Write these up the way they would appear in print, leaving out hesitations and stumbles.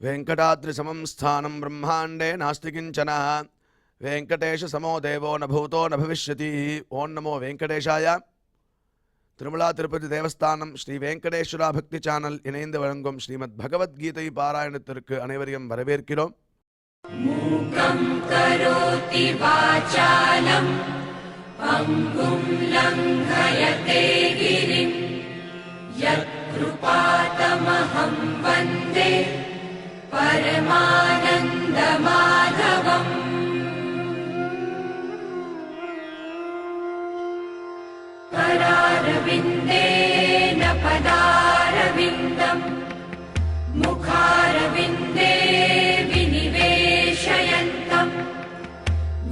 वेंकटाद्रिसमं स्थानं ब्रह्मांडे नास्ति किंचन वेंकटेश समो देवो न भूतो न भविष्यति। ओं नमो वेंकटेशाय। திருமலா திருப்பதி தேவஸ்தானம் ஸ்ரீ வெங்கடேஸ்வரா பக்தி சேனல் இணைந்து வழங்கும் ஸ்ரீமத் பகவத்கீதை பாராயணத்திற்கு அனைவரையும் வரவேற்கிறோம். மூகம் கரோதி வாசாலம் பங்கும் லங்கயதே கிரிம் யத்கிருபாதமஹம் வந்தே பரமானந்த மாதவம். करारविन्देन पदारविन्दम् मुखारविन्दे विनिवेशयन्तम्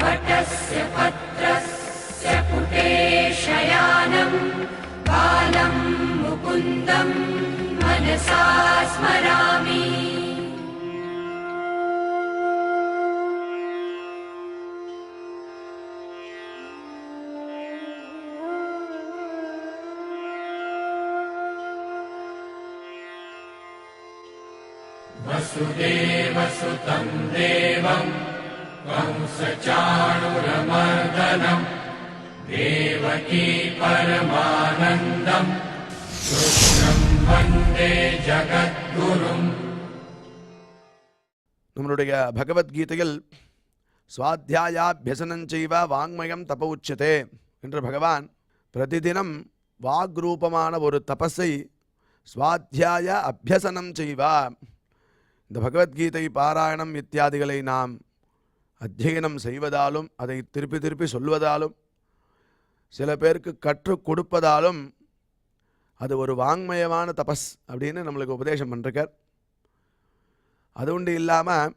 वटस्य पत्रस्य पुटे शयानम् बालं मुकुन्दम् मनसा स्मरामि. वसुदेवसुतं देवं कंसचाणूरमर्दनं देवकी परमानन्दं कृष्णं वन्दे जगद्गुरुम्. நம்மளுடைய பகவத்கீதையில் ஸ்வாத்தியாயாபியசனஞ்சைவ வாங்மயம் தப உச்சதே என்று பகவான் பிரதிதினம் வாக்ரூபமான ஒரு தபஸை ஸ்வாத்தியாய அபியசனம் செய்வா. இந்த பகவத்கீதை பாராயணம் இத்தியாதிகளை நாம் அத்தியனம் செய்வதாலும் அதை திருப்பி திருப்பி சொல்வதாலும் சில பேருக்கு கற்றுக் கொடுப்பதாலும் அது ஒரு வாங்மயமான தபஸ் அப்படின்னு நம்மளுக்கு உபதேசம் பண்ணிருக்கார். அது உண்டு இல்லாமல்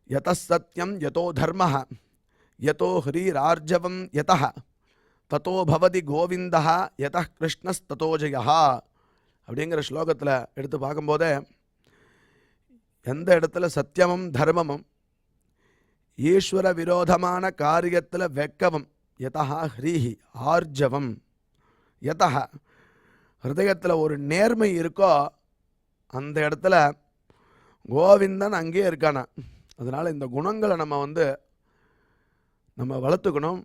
யத சத்யம் யதோ தர்ம யதோ ஹ்ரீரார்ஜவம் யத ததோ பவதி கோவிந்தா யத கிருஷ்ணஸ்ததோ ஜெயா அப்படிங்கிற ஸ்லோகத்தில் எடுத்து பார்க்கும்போதே எந்த இடத்துல சத்தியமும் தர்மமும் ஈஸ்வர விரோதமான காரியத்தில் வெக்கவும் யதா ஹ்ரீஹி ஆர்ஜவம் யதா ஹிருதயத்தில் ஒரு நேர்மை இருக்கோ அந்த இடத்துல கோவிந்தன் அங்கேயே இருக்கானா. அதனால் இந்த குணங்களை நம்ம வளர்த்துக்கணும்.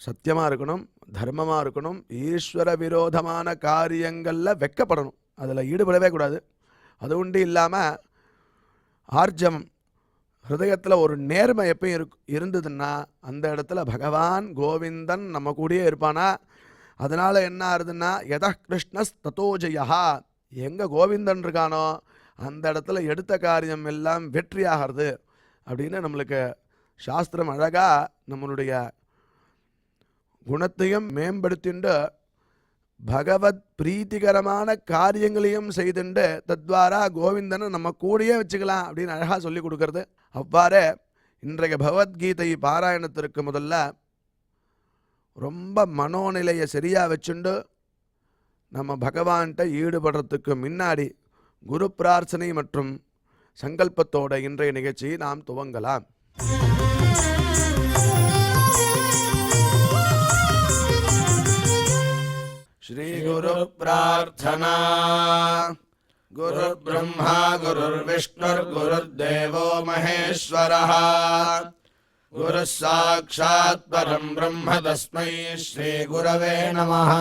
சத்தியமாக இருக்கணும், தர்மமாக இருக்கணும், ஈஸ்வர விரோதமான காரியங்களில் வெக்கப்படணும், அதில் ஈடுபடவே கூடாது. அது உண்டு இல்லாமல் ஆர்ஜவம் ஹிருதயத்தில் ஒரு நேர்மை எப்பயும் இருந்ததுன்னா அந்த இடத்துல பகவான் கோவிந்தன் நம்ம கூடயே இருப்பானா. அதனால் என்ன ஆகுதுன்னா யத கிருஷ்ணஸ் ததோ ஜெயா, எங்கே கோவிந்தன் இருக்கானோ அந்த இடத்துல எடுத்த காரியம் எல்லாம் வெற்றியாகிறது அப்படின்னு நம்மளுக்கு சாஸ்திரம் அழகாக நம்மளுடைய குணத்தையும் மேம்படுத்திண்டு பகவத் பிரீத்திகரமான காரியங்களையும் செய்துண்டு தத்வாரா கோவிந்தனை நம்ம கூடயே வச்சுக்கலாம் அப்படின்னு அழகாக சொல்லி கொடுக்கறது. அவ்வாறே இன்றைய பகவத்கீதை பாராயணத்திற்கு முதல்ல ரொம்ப மனோநிலையை சரியாக வச்சுண்டு நம்ம பகவான்கிட்ட ஈடுபடுறதுக்கு முன்னாடி குரு பிரார்த்தனை மற்றும் சங்கல்பத்தோட இன்றைய நிகழ்ச்சியை நாம் துவங்கலாம். श्री गुरु प्रार्थना. गुरु ब्रह्मा गुरुर्विष्णुर् गुरुर्देवो महेश्वरः गुरुः साक्षात् परं ब्रह्म तस्मै श्री गुरवे नमः.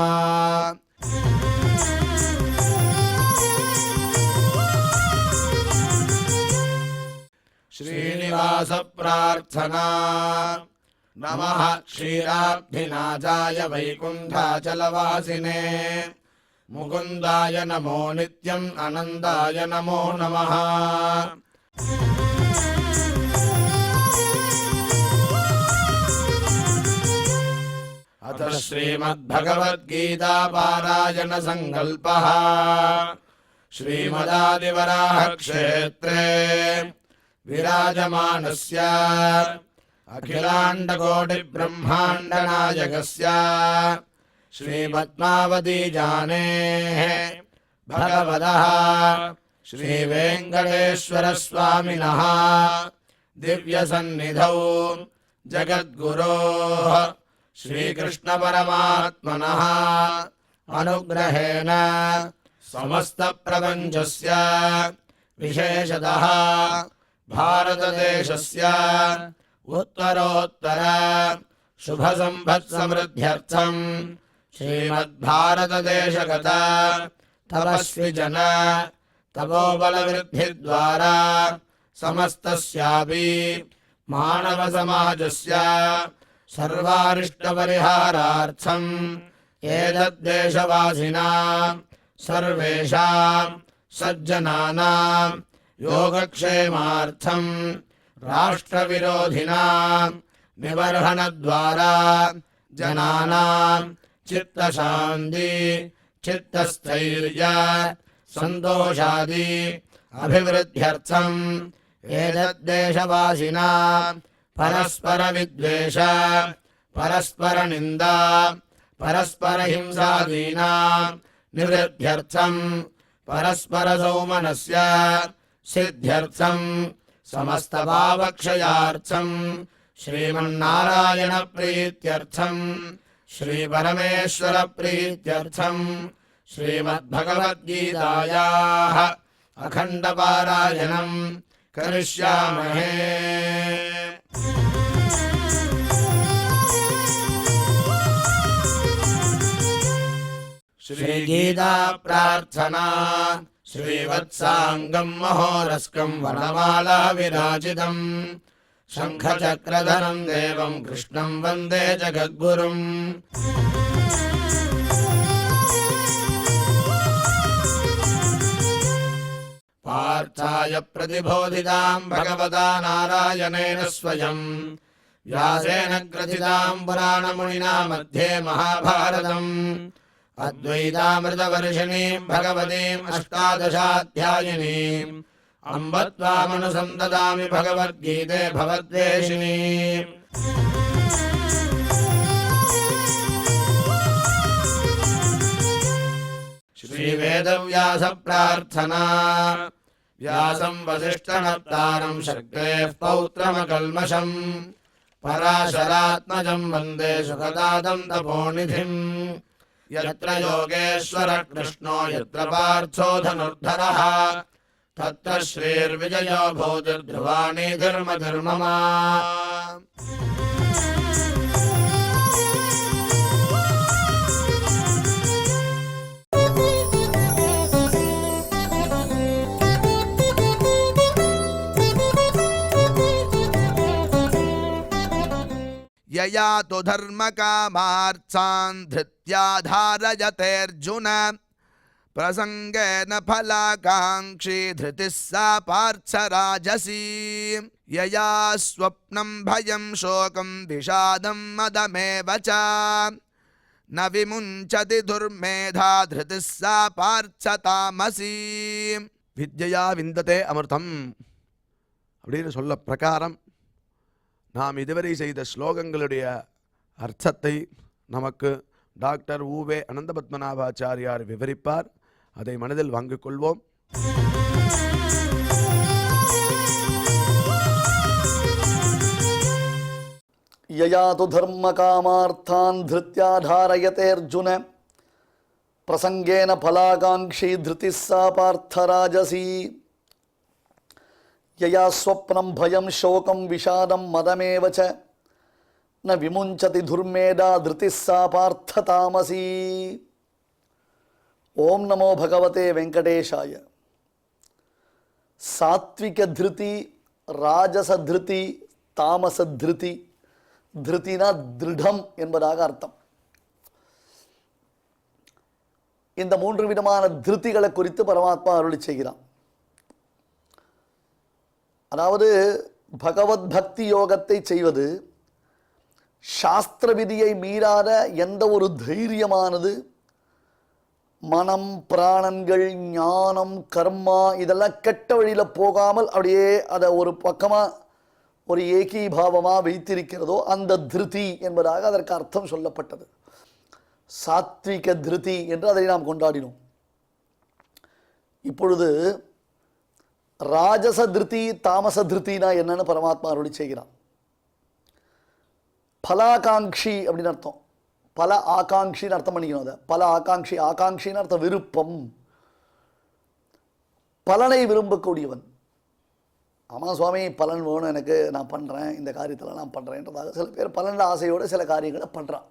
श्रीनिवास प्रार्थना. नमः क्षीराब्धिनाथाय वैकुण्ठाचलवासिने मुकुन्दाय नमो नित्यम् आनन्दाय नमो नमः. अथ श्रीमद्भगवद्गीता पारायण संकल्पः. श्रीमदादिवराह क्षेत्रे विराजमानस्य अखिलाण्डकोटि ब्रह्माण्ड नायकस्य श्रीपद्मावती जानेः भगवतः श्रीवेङ्कटेश्वर स्वामिनः दिव्यसन्निधौ जगद्गुरोः श्रीकृष्ण परमात्मनः अनुग्रहेण समस्त प्रपञ्चस्य विशेषतः भारतदेशस्य उत्तरोत्तर शुभसम्पत्समृद्ध्यर्थं श्रीमद्भारतदेशगत तपस्विजन तपोबलवृद्धिद्वारा समस्तस्यापि मानवसमाजस्य सर्वारिष्टपरिहारार्थम् एतद्देशवासिनां सर्वेषां सज्जनानां योगक्षेमार्थं राष्ट्रविरोधिनां निबर्हणद्वारा जनानां चित्तशान्ति चित्तस्थैर्य सन्तोषादि अभिवृद्ध्यर्थम् एतद्देशवासिनां परस्परविद्वेष परस्परनिन्दा परस्परहिंसादीनां निवृद्ध्यर्थम् परस्परसौमनस्य सिद्ध्यर्थम् समस्तपापक्षयार्थम् श्रीमन्नारायणप्रीत्यर्थम् श्रीपरमेश्वरप्रीत्यर्थम् श्रीमद्भगवद्गीतायाः अखण्डपारायणम् करिष्यामहे। श्रीगीता प्रार्थना श्रीवत्साङ्गं महोरस्कं वनमाला विराजितम् शङ्खचक्रधरं देवं कृष्णं वन्दे जगद्गुरुम्। पार्थाय प्रतिबोधितां भगवता नारायणेन स्वयं व्यासेन ग्रथितां पुराणमुनिना मध्ये महाभारतम् अद्वैतामृतवर्षिणीं भगवतीम् अष्टादशाध्यायिनीम् अम्ब त्वामनुसन्ददामि भगवद्गीते भवद्वेषिणीम्। श्रीवेदव्यास प्रार्थना व्यासं वसिष्ठनप्तारं शक्तेः पौत्रमकल्मषम् पराशरात्मजं वन्दे सुखदातं तपोनिधिम्। यत्र योगेश्वरः कृष्णो यत्र पार्थो धनुर्धरः तत्र श्रीर्विजयो भूतिर्ध्रुवाणि धर्मधर्मः। यया तु धर्मकामार्थान् धृत्या धारयतेऽर्जुन प्रसङ्गेन फलाकाङ्क्षी धृतिः सा पार्थराजसी। यया स्वप्नं भयं शोकं विषादं मदमेव च न विमुञ्चति दुर्मेधा धृतिः सा पार्थतामसी। विद्यया विन्दते अमृतम् அப்படின்னு சொல்ல பிரகாரம் நாம் இதுவரை செய்த ஸ்லோகங்களுடைய அர்த்தத்தை நமக்கு டாக்டர் ஊவே அனந்தபத்மநாபாச்சாரியார் விவரிப்பார். அதை மனதில் வாங்கிக் கொள்வோம். यया तु धर्मकामार्थान् धृत्या धारयते अर्जुन प्रसंगेन फलाकांक्षी धृतिः सा पार्थराजसी। यया स्वप्नं भयं शोकं विषादं मदमेव च न विमुञ्चति दुर्मेधा धृतिः सा पार्थतामसी। ओम नमो भगवते वेंकटेशाय। सात्विक धृति, राजस धृति, तामस धृति, धृतिना திருடம் என்பதாக அர்த்தம். இந்த மூன்று விதமான திருத்திகளை குறித்து பரமாத்மா அருளி செய்கிறான். அதாவது பகவத் பக்தி யோகத்தை செய்வது சாஸ்திர விதியை மீறாத எந்த ஒரு தைரியமானது மனம், பிராணன்கள், ஞானம், கர்மா இதெல்லாம் கெட்ட வழியில் போகாமல் அப்படியே அதை ஒரு பக்கமாக ஒரு ஏகீபாவமாக வைத்திருக்கிறதோ அந்த திருதி என்பதாக அதற்கு அர்த்தம் சொல்லப்பட்டது. சாத்விக திருதி என்று அதை நாம் கொண்டாடினோம். இப்பொழுது ராஜச திருதி, தாமச திருத்தினா என்னன்னு பரமாத்மா அருளி செய்கிறான். பலாகாங்ஷி அப்படின்னு அர்த்தம். பல ஆகாங்ஷின்னு அர்த்தம் பண்ணிக்கணும். அதை பல ஆகாங்ஷி, ஆகாங்ஷின்னு அர்த்தம் விருப்பம். பலனை விரும்பக்கூடியவன். ஆமாம் சுவாமி, பலன் வேணும் எனக்கு, நான் பண்ணுறேன், இந்த காரியத்தில் நான் பண்ணுறேன்றதாக சில பேர் பலனில் ஆசையோடு சில காரியங்களை பண்ணுறான்.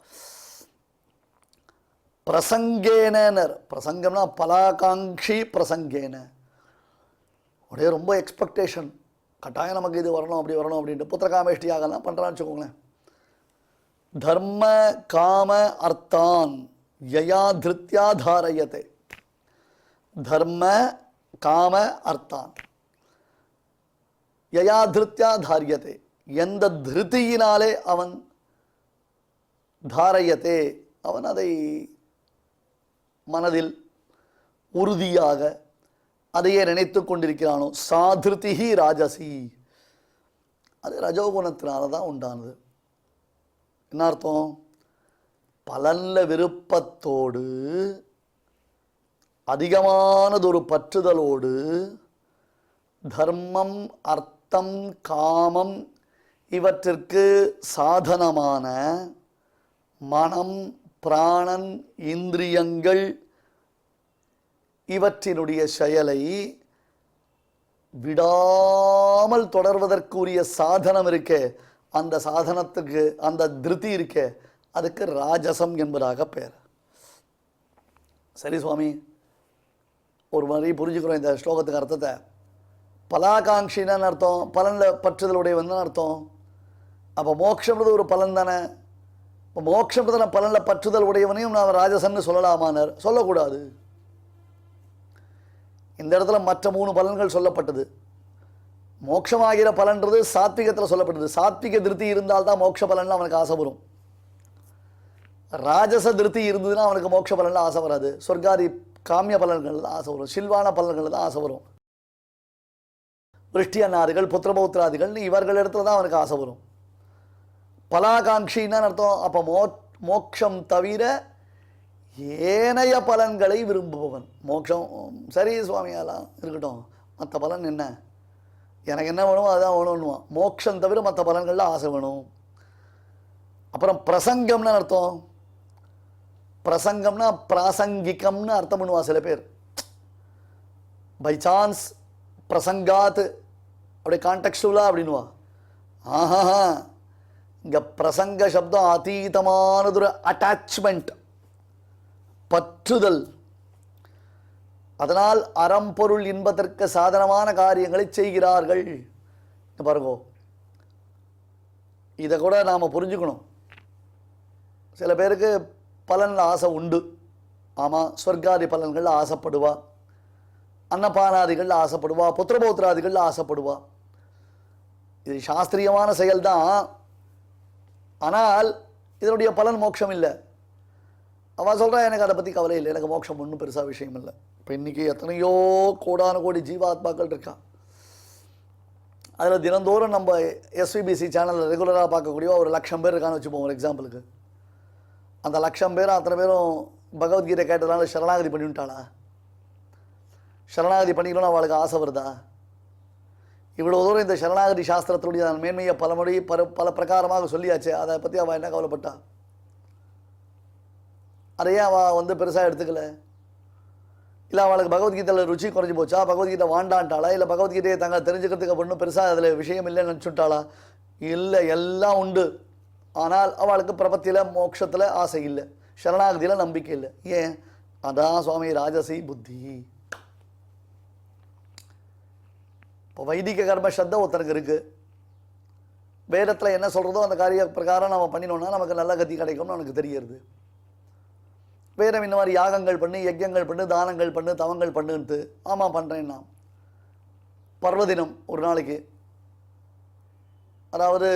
பிரசங்கேனர், பிரசங்கம்னா பலாகாங்ஷி பிரசங்கேன, உடைய ரொம்ப எக்ஸ்பெக்டேஷன், கட்டாயம் நமக்கு இது வரணும் அப்படி வரணும் அப்படின்ட்டு புத்திரகாமேஷ்டியாகலாம் பண்ணுறான்னு வச்சுக்கோங்களேன். தர்ம காம அர்த்தான் யயா திருத்தியா தாரயத்தை, தர்ம காம அர்த்தான் யயா திருத்தியா தாரியத்தை, எந்த திருத்தியினாலே அவன் தாரயத்தே, அவன் அதை மனதில் உறுதியாக அதையே நினைத்து கொண்டிருக்கிறானோ, சாதிருத்திஹி ராஜசி, அது ரஜோகுணத்தினால தான் உண்டானது. என்ன அர்த்தம்? பலன்ல விருப்பத்தோடு அதிகமானதொரு பற்றுதலோடு தர்மம் அர்த்தம் காமம் இவற்றிற்கு சாதனமான மனம் பிராணன் இந்திரியங்கள் இவற்றினுடைய செயலை விடாமல் தொடர்வதற்குரிய சாதனம் இருக்கே, அந்த சாதனத்துக்கு அந்த திருப்தி இருக்கே, அதுக்கு ராஜசம் என்பதாக பெயர். சரி சுவாமி, ஒரு மாதிரி புரிஞ்சுக்கிறோம் இந்த ஸ்லோகத்துக்கு அர்த்தத்தை. பலாகாங்ஷின்னு அர்த்தம், பலனில் பற்றுதலுடையவன் அர்த்தம். அப்போ மோட்சம்ன்றது ஒரு பலன் தானே. இப்போ மோட்சம்ன்றதுன பலனில் பற்றுதல் உடையவனையும் நான் ராஜசன்னு சொல்லலாமானர்? சொல்லக்கூடாது. இந்த இடத்துல மற்ற 3 பலன்கள் சொல்லப்பட்டது. மோட்சமாகிற பலன்றது சாத்விகத்தில் சொல்லப்பட்டது. சாத்விக திருப்தி இருந்தால்தான் மோட்ச பலன்ல அவனுக்கு ஆசை வரும். ராஜச திருப்தி இருந்ததுன்னா அவனுக்கு மோட்ச பலன்ல ஆசை வராது. சொர்க்காதி காமிய பலன்கள் தான் ஆசை வரும், சில்வான பலன்கள் தான் ஆசை வரும். விருஷ்டியநாதிகள் புத்திரபௌத்திராதிகள் இவர்கள் இடத்துல தான் அவனுக்கு ஆசை வரும். பலாகாங்ஷின்னு அர்த்தம். அப்போ மோட்சம் தவிர ஏனைய பலன்களை விரும்புபவன். மோட்சம் சரி சுவாமியாலாம் இருக்கட்டும், மற்ற பலன் என்ன, எனக்கு என்ன வேணுமோ அதுதான் வேணும்னுவான். மோட்சம் தவிர மற்ற பலன்களில் ஆசை வேணும். அப்புறம் பிரசங்கம்னு அர்த்தம். பிரசங்கம்னா பிராசங்கிகம்னு அர்த்தம் பண்ணுவா சில பேர். பை சான்ஸ் பிரசங்காத் அப்படியே கான்டெக்ஸ்டுவலாக அப்படின்வா. ஆஹா, இங்கே பிரசங்க சப்தம் அதீதமானதொரு அட்டாச்மெண்ட், பற்றுதல். அதனால் அறம்பொருள் இன்பதற்கு சாதனமான காரியங்களை செய்கிறார்கள். பாருங்க, இதை கூட நாம் புரிஞ்சுக்கணும். சில பேருக்கு பலனில் ஆசை உண்டு. ஆமாம், சொர்க்காதி பலன்களில் ஆசைப்படுவா, அன்னபானாதிகளில் ஆசைப்படுவா, புத்திரபௌத்திராதிகளில் ஆசைப்படுவா. இது சாஸ்திரியமான செயல்தான். ஆனால் இதனுடைய பலன் மோட்சம் இல்லை. அவன் சொல்கிறான், எனக்கு அதை பற்றி கவலை இல்லை, எனக்கு மோட்சம் ஒன்றும் பெருசாக விஷயம் இல்லை. இப்போ இன்றைக்கி எத்தனையோ கோடான கோடி ஜீவாத்மாக்கள் இருக்கா. அதில் தினந்தோறும் நம்ம எஸ்விபிசி சேனலில் ரெகுலராக பார்க்கக்கூடிய ஒரு 1,00,000 பேர் இருக்கான்னு வச்சுப்போம் ஒரு எக்ஸாம்பிளுக்கு. அந்த 1,00,000 பேர் அத்தனை பேரும் பகவத்கீதை கேட்டதுனால சரணாகதி பண்ணிவிட்டாளா? சரணாகதி பண்ணிக்கணும்னு அவளுக்கு ஆசை வருதா? இவ்வளோ தூரம் இந்த சரணாகதி சாஸ்திரத்தினுடைய மேன்மையை பல பிரகாரமாக சொல்லியாச்சு, அதை பற்றி அவள் என்ன கவலைப்பட்டா? அதையே அவள் பெருசாக எடுத்துக்கல. இல்லை அவளுக்கு பகவத்கீதையில் ருச்சி குறைஞ்சி போச்சா? பகவத்கீதை வாண்டான்ட்டாளா? இல்லை பகவத்கீதையை தங்க தெரிஞ்சுக்கிறதுக்கு அப்படின்னு பெருசாக அதில் விஷயம் இல்லைன்னு நினச்சுட்டாளா? இல்லை, எல்லாம் உண்டு. ஆனால் அவளுக்கு பிரபத்தியில் மோட்சத்தில் ஆசை இல்லை, சரணாகதியில் நம்பிக்கை இல்லை. ஏன்? அதான் சுவாமி ராஜசி புத்தி. இப்போ வைதிக கர்ம ஸ்ரத்த ஒருத்தருக்கு இருக்குது. வேதத்தில் என்ன சொல்கிறதோ அந்த காரிய பிரகாரம் நம்ம பண்ணினோன்னா நமக்கு நல்ல கதி கிடைக்கும்னு நமக்கு தெரிகிறது. வேதம் இந்த மாதிரி யாகங்கள் பண்ணு, யஜ்யங்கள் பண்ணு, தானங்கள் பண்ணு, தவங்கள் பண்ணுன்ட்டு. ஆமாம் பண்ணுறேன்னா பர்வதினம் ஒரு நாளைக்கு, அதாவது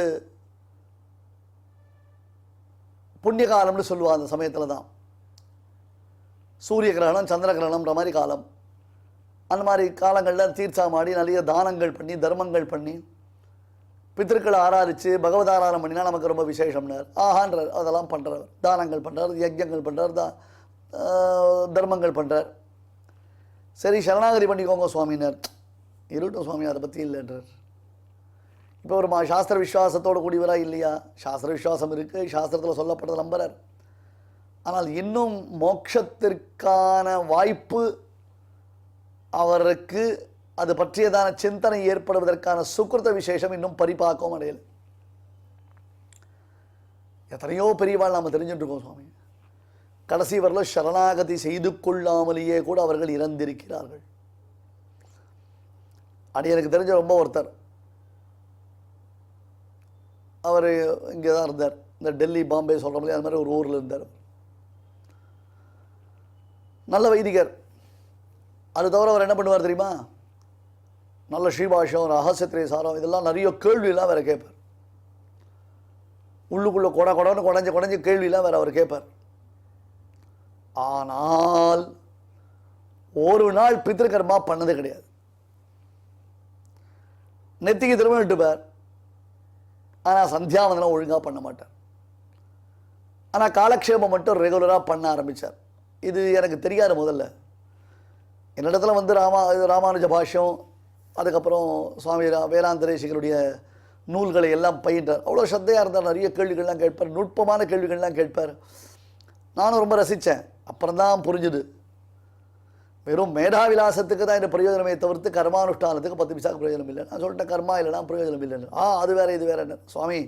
புண்ணிய காலம்னு சொல்லுவா. அந்த சமயத்தில் தான் சூரிய கிரகணம் சந்திர கிரகணம்ன்ற மாதிரி காலம். அந்த மாதிரி காலங்களில் தீர்த்தமாடி நிறைய தானங்கள் பண்ணி தர்மங்கள் பண்ணி பித்திருக்களை ஆராதிச்சு பகவத் ஆராதனம் பண்ணினா நமக்கு ரொம்ப விசேஷம்னார். ஆஹான்றார். அதெல்லாம் பண்ணுறார், தானங்கள் பண்ணுறார், யஜ்யங்கள் பண்ணுறார், தர்மங்கள் பண்ணுறார். சரி சரணாகதி பண்ணிக்கோங்க சுவாமினார். இருக்கட்டும் சுவாமி, அதை பற்றி இல்லைன்றார். இப்போ ஒரு சாஸ்திர விஸ்வாசத்தோடு கூடியவராக இல்லையா? சாஸ்திர விஸ்வாசம் இருக்குது, சாஸ்திரத்தில் சொல்லப்பட்டது நம்புறார். ஆனால் இன்னும் மோட்சத்திற்கான வாய்ப்பு அவருக்கு அது பற்றியதான சிந்தனை ஏற்படுவதற்கான சுக்கிருத விசேஷம் இன்னும் பரிபாக்கம் அடையலை. எத்தனையோ பெரியவாள் நாம் தெரிஞ்சுட்டு இருக்கோம் சுவாமி. கடைசி வரல சரணாகதி செய்து கொள்ளாமலேயே கூட அவர்கள் இறந்திருக்கிறார்கள். அது எனக்கு தெரிஞ்ச ரொம்ப ஒருத்தர், அவர் இங்கே தான் இருந்தார், இந்த டெல்லி பாம்பே சொல்கிற மாதிரி அது மாதிரி ஒரு ஊரில் இருந்தார். நல்ல வைதிகர். அது தவிர அவர் என்ன பண்ணுவார் தெரியுமா, நல்ல ஸ்ரீபாஷம், ரகசியத்திரை சாரம், இதெல்லாம் நிறைய கேள்வியெல்லாம் வேற கேட்பார். உள்ளுக்குள்ளே கொடன்னு குடஞ்சி கேள்வியெல்லாம் வேற அவர் கேட்பார். ஆனால் ஒரு நாள் பித்திருக்கர்மா பண்ணது கிடையாது. நெத்திக்கு திரும்ப விட்டுப்பார், ஆனால் சந்தியாவந்தனம் ஒழுங்காக பண்ண மாட்டார். ஆனால் காலக்ஷேபம் மட்டும் ரெகுலராக பண்ண ஆரம்பித்தார். இது எனக்கு தெரியாது முதல்ல. என்னிடத்துல வந்து ராமானுஜ பாஷ்யம், அதுக்கப்புறம் சுவாமி வேதாந்தரேசிகளுடைய நூல்களை எல்லாம் பயின்றார். அவ்வளோ ஸ்ரத்தையாக இருந்தார். நிறைய கேள்விகள்லாம் கேட்பார், நுட்பமான கேள்விகள்லாம் கேட்பார். நானும் ரொம்ப ரசித்தேன். அப்புறம்தான் புரிஞ்சுது, வெறும் மேதாவிலாசத்துக்கு தான் இந்த பிரயோஜனமே தவிர்த்து கர்மானுஷ்டானத்துக்கு 10 பைசாவுக்கு பிரயோஜனம் இல்லை. நான் சொல்லிட்டேன், கர்மா இல்லைனா பிரயோஜனம் இல்லைன்னு. அது வேற இது வேற என்ன சுவாமி.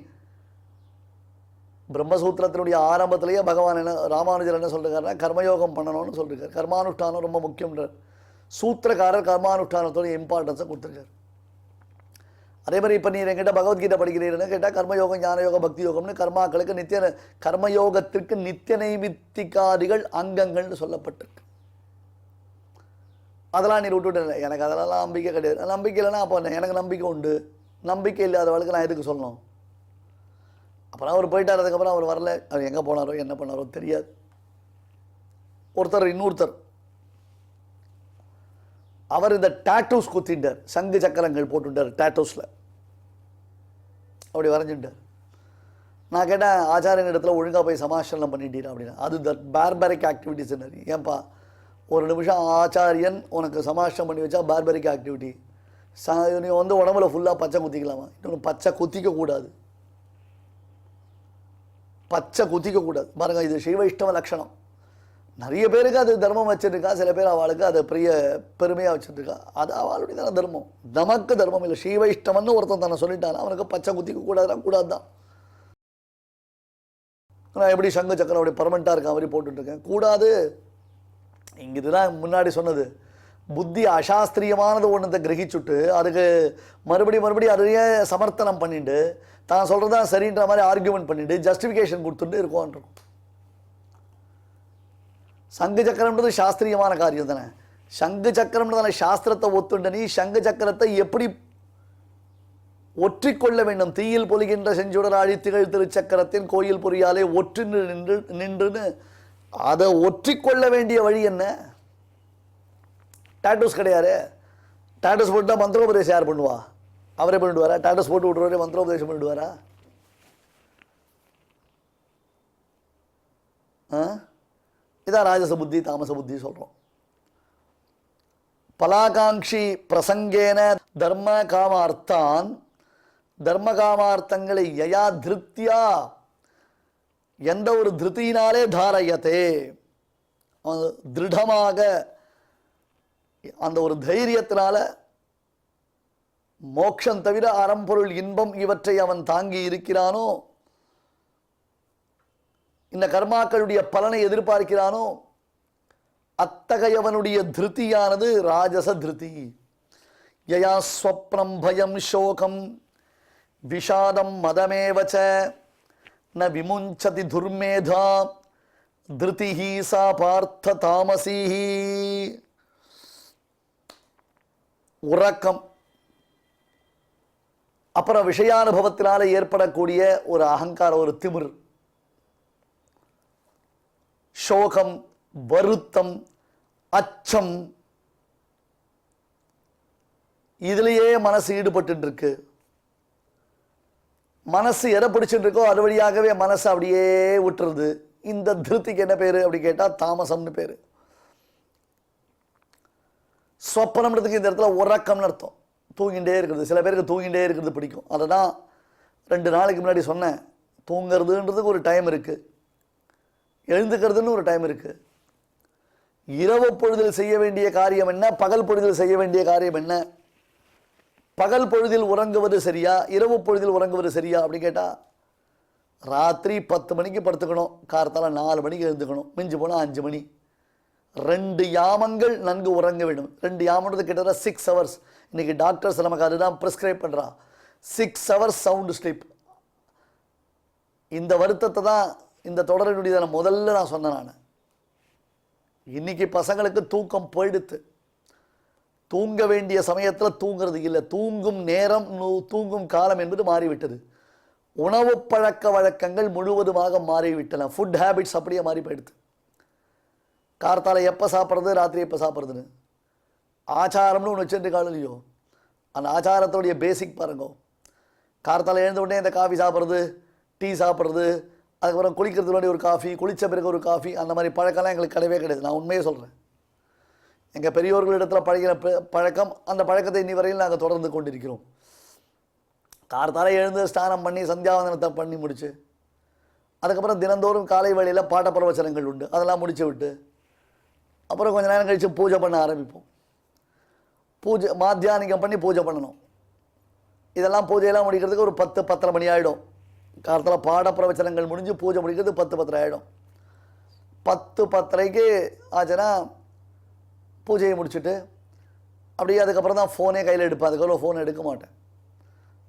பிரம்மசூத்திரத்தினுடைய ஆரம்பத்திலேயே பகவான் என்ன, ராமானுஜர் என்ன சொல்லிருக்காருன்னா, கர்மயோகம் பண்ணணும்னு சொல்லியிருக்காரு. கர்மானுஷ்டானம் ரொம்ப முக்கியம்ன்றார். சூத்திரக்காரர் கர்மானுஷ்டானத்தோட இம்பார்ட்டன்ஸை கொடுத்துருக்காரு. அதே மாதிரி இப்போ நீர் என்கிட்ட பகவத்கீதை படிக்கிறீர்னு கேட்டால் கர்மயோகம், ஞானயோகம், பக்தி யோகம்னு கர்மாக்களுக்கு கர்மயோகத்திற்கு நித்திய நைமித்திகாதிகள் அங்கங்கள்னு சொல்லப்பட்டிருக்கு. அதெல்லாம் நீர் விட்டுவிட்டு, எனக்கு அதெல்லாம் நம்பிக்கை கிடையாது. நம்பிக்கை இல்லைன்னா அப்போ எனக்கு நம்பிக்கை உண்டு. நம்பிக்கை இல்லாதவளுக்கு நான் எதுக்கு சொல்லணும்? அப்புறம் அவர் போயிட்டார். அதுக்கப்புறம் அவர் வரல. அவர் எங்கே போனாரோ என்ன பண்ணாரோ தெரியாது. இன்னொருத்தர் அவர் இந்த டாட்டூஸ் குத்திட்டார், சங்கு சக்கரங்கள் போட்டுட்டார் டாட்டூஸில், அப்படி வரைஞ்சுட்டார். நான் கேட்டேன், ஆச்சாரியன் இடத்துல ஒழுங்காக போய் சமாஷனம் பண்ணிட்டீரா அப்படின்னா, அது த பார்பரிக் ஆக்டிவிட்டிஸ். ஏன்பா ஒரு நிமிஷம் ஆச்சாரியன் உனக்கு சமாஷனம் பண்ணி வச்சா பார்பரிக் ஆக்டிவிட்டி? நீ வந்து உடம்புல ஃபுல்லாக பச்சை குத்திக்கலாமா? இன்னொன்று பச்சை குத்திக்கக்கூடாது, பச்சை குத்திக்கக்கூடாது. பாருங்க, இது சைவ வைஷ்ணவ லட்சணம். நிறைய பேருக்கு அது தர்மம் வச்சுருக்கா, சில பேர் அவளுக்கு அதை பெருமையாக வச்சுருக்கா. அது அவளுடைய தானே தர்மம், நமக்கு தர்மம் இல்லை. சைவ வைஷ்ணவன்னு ஒருத்தன் தானே சொல்லிட்டான், அவனுக்கு பச்சை குத்திக்க கூடாது தான். நான் எப்படி சங்கு சக்கரம் அப்படி பர்மனெண்ட்டாக இருக்கேன் மாதிரி போட்டுட்ருக்கேன், கூடாது. இங்கே இதுதான் முன்னாடி சொன்னது. புத்தி அசாஸ்திரியமானது ஒன்றத்தை கிரகிச்சுட்டு அதுக்கு மறுபடியும் அதையே சமர்த்தனம் பண்ணிட்டு தான் சொல்கிறதா சரின்ற மாதிரி ஆர்கியூமெண்ட் பண்ணிட்டு ஜஸ்டிஃபிகேஷன் கொடுத்துட்டு இருக்கோம். சங்கு சக்கரம்ன்றது சாஸ்திரியமான காரியம் தானே. சங்கு சக்கரம்ன்றதான சாஸ்திரத்தை ஒத்துண்ட நீ சங்கு சக்கரத்தை எப்படி ஒற்றிக்கொள்ள வேண்டும்? தீயில் பொலிகின்ற செஞ்சுடராழி திகழ் திருச்சக்கரத்தின் கோயில் பொறியாலே ஒற்றி நின்றுன்னு அதை ஒற்றிக்கொள்ள வேண்டிய வழி என்ன? டாட்டூஸ் கிடையாது. டாட்டூஸ் போட்டுட்டா மந்திரோபதேசம் யார் பண்ணுவா? அவரே பண்ணிடுவாரா? டாட்டூஸ் போட்டு விட்ருவாரே மந்திரோபதேசம் பண்ணிடுவாரா? இதான் ராஜச புத்தி, தாமச புத்தி சொல்கிறோம். பலாகாங்ஷி பிரசங்கேன தர்ம காமார்த்தான், தர்ம காமார்த்தங்களை யயா திருப்தியா, எந்த ஒரு திருத்தியினாலே தாரயத்தே, திருடமாக அந்த ஒரு தைரியத்தினால மோட்சம் தவிர அறம்பொருள் இன்பம் இவற்றை அவன் தாங்கி இருக்கிறானோ, இந்த கர்மாக்களுடைய பலனை எதிர்பார்க்கிறானோ, அத்தகையவனுடைய திருத்தியானது ராஜச திருத்தி. யயா ஸ்வப்னம் பயம் சோகம் விஷாதம் மதமேவச்ச ந விமுஞ்சதி துர்மேதா திருதிஹி சா பார்த்த தாமசீஹி. உறக்கம், அப்புறம் விஷயானுபவத்தினால ஏற்படக்கூடிய ஒரு அகங்காரம், ஒரு திமிர், சோகம், வருத்தம், அச்சம், இதுலேயே மனசு ஈடுபட்டு இருக்கு. மனசு எதை பிடிச்சிட்டு இருக்கோ அது வழியாகவே மனசு அப்படியே விட்டுருது. இந்த திருப்திக்கு என்ன பேரு அப்படி கேட்டால் தாமசம்னு பேரு. சொப்பனம்ன்றதுக்கு இந்த இடத்துல உறக்கம்னு அர்த்தம், தூங்கிட்டே இருக்கிறது. சில பேருக்கு தூங்கிட்டே இருக்கிறது பிடிக்கும். அதை தான் 2 நாளைக்கு முன்னாடி சொன்னேன். தூங்கிறதுன்றதுக்கு ஒரு டைம் இருக்கு, எழுந்துக்கிறதுன்னு ஒரு டைம் இருக்கு. இரவு பொழுதில் செய்ய வேண்டிய காரியம் என்ன, பகல் பொழுதில் செய்ய வேண்டிய காரியம் என்ன, பகல் பொழுதில் உறங்குவது சரியா, இரவு பொழுதில் உறங்குவது சரியா அப்படி கேட்டால், ராத்திரி 10 மணிக்கு படுத்துக்கணும், கார்த்தால 4 மணிக்கு எழுந்துக்கணும், மிஞ்சி போனால் 5 மணி. 2 யாமங்கள் நன்கு உறங்க வேண்டும். 2 யாமன்றது கிட்டத்தட்ட 6 ஹவர்ஸ். இன்னைக்கு டாக்டர்ஸ் நமக்கு அதுதான் ப்ரிஸ்கிரைப் பண்ணுறா. 6 ஹவர்ஸ் சவுண்டு ஸ்லீப். இந்த வருத்தத்தை தான் இந்த தொடரினுடைய முதல்ல நான் சொன்னேன். நான் இன்னைக்கு பசங்களுக்கு தூக்கம் போயிடுத்து. தூங்க வேண்டிய சமயத்தில் தூங்குறது இல்லை. தூங்கும் நேரம், தூங்கும் காலம் என்பது மாறிவிட்டது. உணவு பழக்க வழக்கங்கள் முழுவதுமாக மாறிவிட்டன. ஃபுட் ஹேபிட்ஸ் அப்படியே மாறி போயிடுது. கார்த்தால எப்போ சாப்பிட்றது, ராத்திரி எப்போ சாப்பிட்றதுன்னு ஆச்சாரம்னு ஒன்று வச்சுட்டு இல்லையோ, அந்த ஆச்சாரத்தோடைய பேசிக் பாருங்க. கார்த்தால எழுந்த உடனே இந்த காஃபி சாப்பிட்றது, டீ சாப்பிட்றது, அதுக்கப்புறம் குளிக்கிறதுக்கு முன்னாடி ஒரு காஃபி, குளித்த பிறகு ஒரு காஃபி, அந்த மாதிரி பழக்கம்லாம் எங்களுக்கு கிடையவே கிடையாது. நான் உண்மையே சொல்கிறேன். எங்கள் பெரியோர்களிடத்தில் பழகிற பழக்கம், அந்த பழக்கத்தை இன்னி வரையில் நாங்கள் தொடர்ந்து கொண்டிருக்கிறோம். கார்த்தால எழுந்து ஸ்நானம் பண்ணி சந்தியாவந்தனத்தை பண்ணி முடிச்சு, அதுக்கப்புறம் தினந்தோறும் காலை வேளையில் பாட்ட பிரவச்சனங்கள் உண்டு, அதெல்லாம் முடிச்சு விட்டு அப்புறம் கொஞ்சம் நேரம் கழித்து பூஜை பண்ண ஆரம்பிப்போம். பூஜை மாத்தியானிகம் பண்ணி பூஜை பண்ணணும். இதெல்லாம் பூஜையெல்லாம் முடிக்கிறதுக்கு ஒரு 10-10:30 மணி ஆகிடும். காலத்தில் பாட பிரவச்சனங்கள் முடிஞ்சு பூஜை முடிக்கிறது 10-10:30 ஆகிடும். 10-10:30க்கு ஆச்சுன்னா பூஜையை முடிச்சுட்டு அப்படியே அதுக்கப்புறம் தான் ஃபோனே கையில் எடுப்பேன். அதுக்கப்புறம் ஃபோன் எடுக்க மாட்டேன்.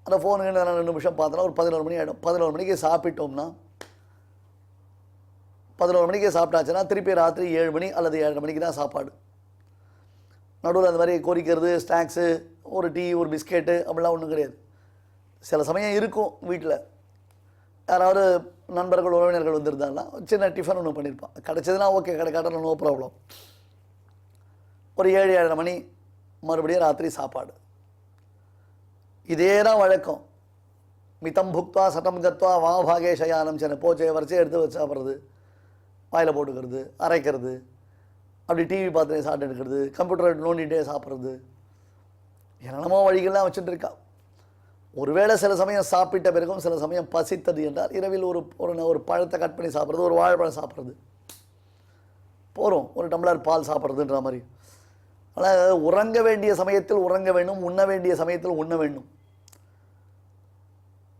அந்த ஃபோனுக்கு 2 நிமிஷம் பார்த்தோன்னா ஒரு 11 மணி ஆகிடும். 11 மணிக்கு சாப்பிட்டோம்னா, 11 மணிக்கு சாப்பிட்டாச்சுன்னா திருப்பி ராத்திரி 7 மணி அல்லது 7:30 மணிக்கு தான் சாப்பாடு. நடுவில் அந்த மாதிரி கொறிக்கிறது, ஸ்நாக்ஸு, ஒரு டீ, ஒரு பிஸ்கெட்டு அப்படிலாம் ஒன்றும் கிடையாது. சில சமயம் இருக்கும் வீட்டில் யாராவது நண்பர்கள் உறவினர்கள் வந்திருந்தாங்கன்னா சின்ன டிஃபன் ஒன்று பண்ணியிருப்பான். கிடச்சதுன்னா ஓகே, கிடைக்காட்டா நோ ப்ராப்ளம். ஒரு 7-7:30 மணி மறுபடியும் ராத்திரி சாப்பாடு. இதே தான் வழக்கம். மிதம் புக்வா சட்டம் கத்வா வாமபாகே சயானம் சென்ன போச்சே வரிசை எடுத்து வச்சு சாப்பிட்றது, வாயில் போட்டுக்கிறது, அரைக்கிறது, அப்படி டிவி பார்த்துட்டே சாப்பிட்டு எடுக்கிறது, கம்ப்யூட்டர் நோண்டிகிட்டே சாப்பிட்றது, என்னென்னமோ வழிகள்லாம் வச்சுட்டு இருக்கா. ஒருவேளை சில சமயம் சாப்பிட்ட பிறகும் சில சமயம் பசித்தது என்றால் இரவில் ஒரு பழத்தை கட் பண்ணி சாப்பிட்றது, ஒரு வாழைப்பழம் சாப்பிட்றது போகிறோம், ஒரு டம்ளர் பால் சாப்பிட்றதுன்ற மாதிரி. ஆனால் உறங்க வேண்டிய சமயத்தில் உறங்க வேண்டும், உண்ண வேண்டிய சமயத்தில் உண்ண வேண்டும்.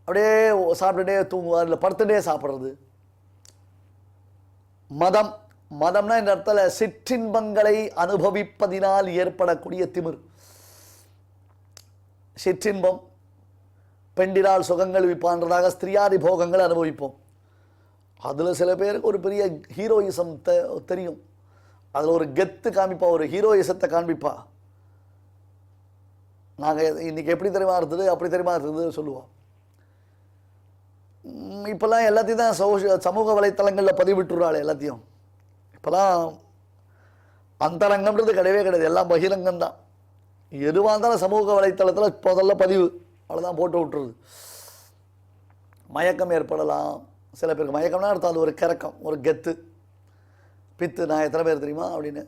அப்படியே சாப்பிட்டுட்டே தூங்குவார், இல்லை படுத்துட்டே சாப்பிட்றது. மதம்னா இந்த இடத்துல சிற்றின்பங்களை அனுபவிப்பதினால் ஏற்படக்கூடிய திமிர். சிற்றின்பம், பெண்டிரால் சுகங்கள் விற்பான்றதாக ஸ்திரியாதி போகங்கள் அனுபவிப்போம். அதில் சில பேருக்கு ஒரு பெரிய ஹீரோயிசம் தெரியும். அதில் ஒரு கெத்து காமிப்பா, ஒரு ஹீரோயிசத்தை காண்பிப்பா. நாங்கள் இன்றைக்கி எப்படி தெரியுமா இருந்தது, அப்படி தெரியுமா இருந்தது சொல்லுவோம். இப்போல்லாம் எல்லாத்தையும் தான் சமூக வலைத்தளங்களில் பதிவிட்டுறாள். எல்லாத்தையும் இப்போலாம் அந்தரங்கம்ன்றது கிடையவே கிடையாது, எல்லாம் பகிரங்கம்தான். எதுவாக இருந்தாலும் சமூக வலைத்தளத்தில் முதல்ல பதிவு, அவ்வளோதான் போட்டு விட்டுருது. மயக்கம் ஏற்படலாம் சில பேருக்கு. மயக்கம்னா அர்த்தம் அது ஒரு கிறக்கம், ஒரு கெத்து, பித்து. நான் எத்தனை பேர் தெரியுமா அப்படின்னு.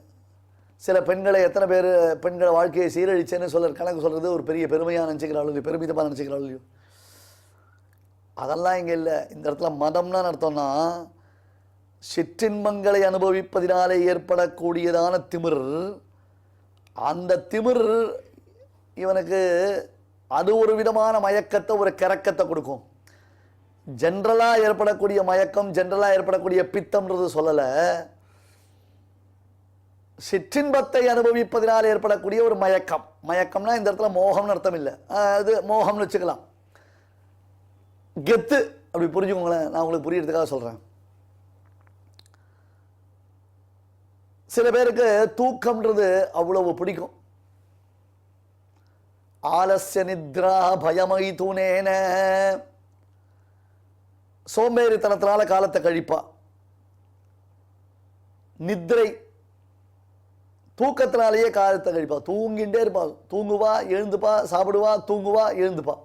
சில பெண்களை எத்தனை பேர் பெண்களை வாழ்க்கையை சீரழிச்சேன்னு கணக்கு சொல்கிறது ஒரு பெரிய பெருமையாக நினச்சிக்கிறாள், பெருமிதமாக நினச்சிக்கிறாள். அதெல்லாம் இங்கே இல்லை. இந்த இடத்துல மதம்னா அர்த்தம்னா சிற்றின்பங்களை அனுபவிப்பதினாலே ஏற்படக்கூடியதான திமிர். அந்த திமிர் இவனுக்கு அது ஒரு விதமான மயக்கத்தை, ஒரு கிறக்கத்தை கொடுக்கும். ஜென்ரலாக ஏற்படக்கூடிய மயக்கம், ஜென்ரலாக ஏற்படக்கூடிய பித்தம்ன்றது சொல்லலை. சிற்றின்பத்தை அனுபவிப்பதினால் ஏற்படக்கூடிய ஒரு மயக்கம். மயக்கம்னா இந்த இடத்துல மோகம்னு அர்த்தம் இல்லை, அது மோகம்னு வச்சுக்கலாம். கெத்து அப்படி புரிஞ்சுக்கோங்களேன், நான் உங்களுக்கு புரியறதுக்காக சொல்கிறேன். சில பேருக்கு தூக்கம்ன்றது அவ்வளவு பிடிக்கும். ஆலஸ்ய நித்ரா பயமை தூணேன, சோம்பேறித்தனத்தினால காலத்தை கழிப்பா. நித்ரை, தூக்கத்தினாலேயே காலத்தை கழிப்பா. தூங்கிட்டே இருப்பா, தூங்குவா எழுந்துப்பா, சாப்பிடுவா, தூங்குவா எழுந்துப்பா.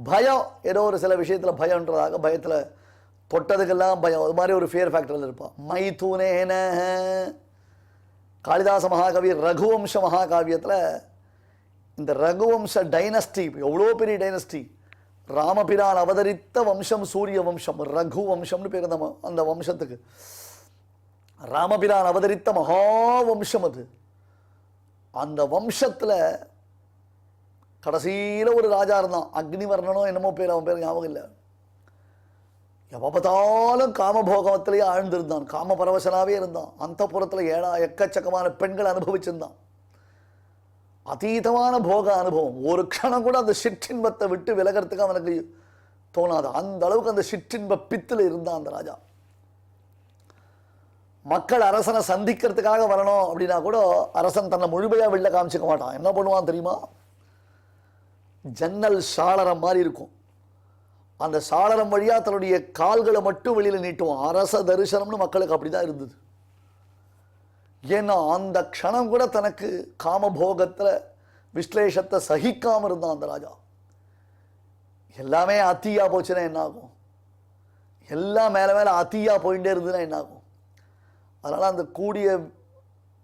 பயம், ஏதோ ஒரு சில விஷயத்தில் பயம்ன்றதாக, பயத்தில் தொட்டதுக்கெல்லாம் பயம், அது மாதிரி ஒரு ஃபியர் ஃபேக்டரில் இருப்பான். மைதூனேன, காளிதாச மகாகவி ரகுவம்ச மகாகாவியத்தில் இந்த ரகுவம்ச டைனஸ்டி எவ்வளோ பெரிய டைனஸ்டி. ராமபிரான் அவதரித்த வம்சம் சூரிய வம்சம், ரகு வம்சம்னு பேர் அந்த வம்சத்துக்கு. ராமபிரான் அவதரித்த மகாவம்சம் அது. அந்த வம்சத்தில் கடைசியில் ஒரு ராஜா இருந்தான், அக்னிவர்ணனோ என்னமோ பேர், அவன் பேர் ஞாபகம் இல்லை. எப்போ பார்த்தாலும் காமபோகத்திலேயே ஆழ்ந்திருந்தான், காம பரவசனாவே இருந்தான். அந்த புறத்தில் எக்கச்சக்கமான பெண்கள் அனுபவிச்சிருந்தான். அதீதமான போக அனுபவம். ஒரு க்ஷணம் கூட அந்த சிற்றின்பத்தை விட்டு விலகிறதுக்கு அவனுக்கு தோணாது. அந்த அளவுக்கு அந்த சிற்றின்ப பித்தில் இருந்தான் அந்த ராஜா. மக்கள் அரசனை சந்திக்கிறதுக்காக வரணும் அப்படின்னா கூட அரசன் தன்னை முழுமையாக வெளில காமிச்சிக்க மாட்டான். என்ன பண்ணுவான் தெரியுமா? ஜன்னல் சாளரம் மாதிரி இருக்கும், அந்த சாளரம் வழியாக தன்னுடைய கால்களை மட்டும் வெளியில் நீட்டுவான். அரச தரிசனம்னு மக்களுக்கு அப்படிதான் இருந்தது. ஏன்னா அந்த க்ஷணம் கூட தனக்கு காமபோகத்தில் விஸ்லேஷத்தை சகிக்காமல் இருந்தான் அந்த ராஜா. எல்லாமே அத்தியா போச்சுன்னா என்ன ஆகும்? எல்லாம் மேலே மேலே அத்தியா போயிட்டே இருந்ததுன்னா என்ன ஆகும்? அதனால் அந்த கூடிய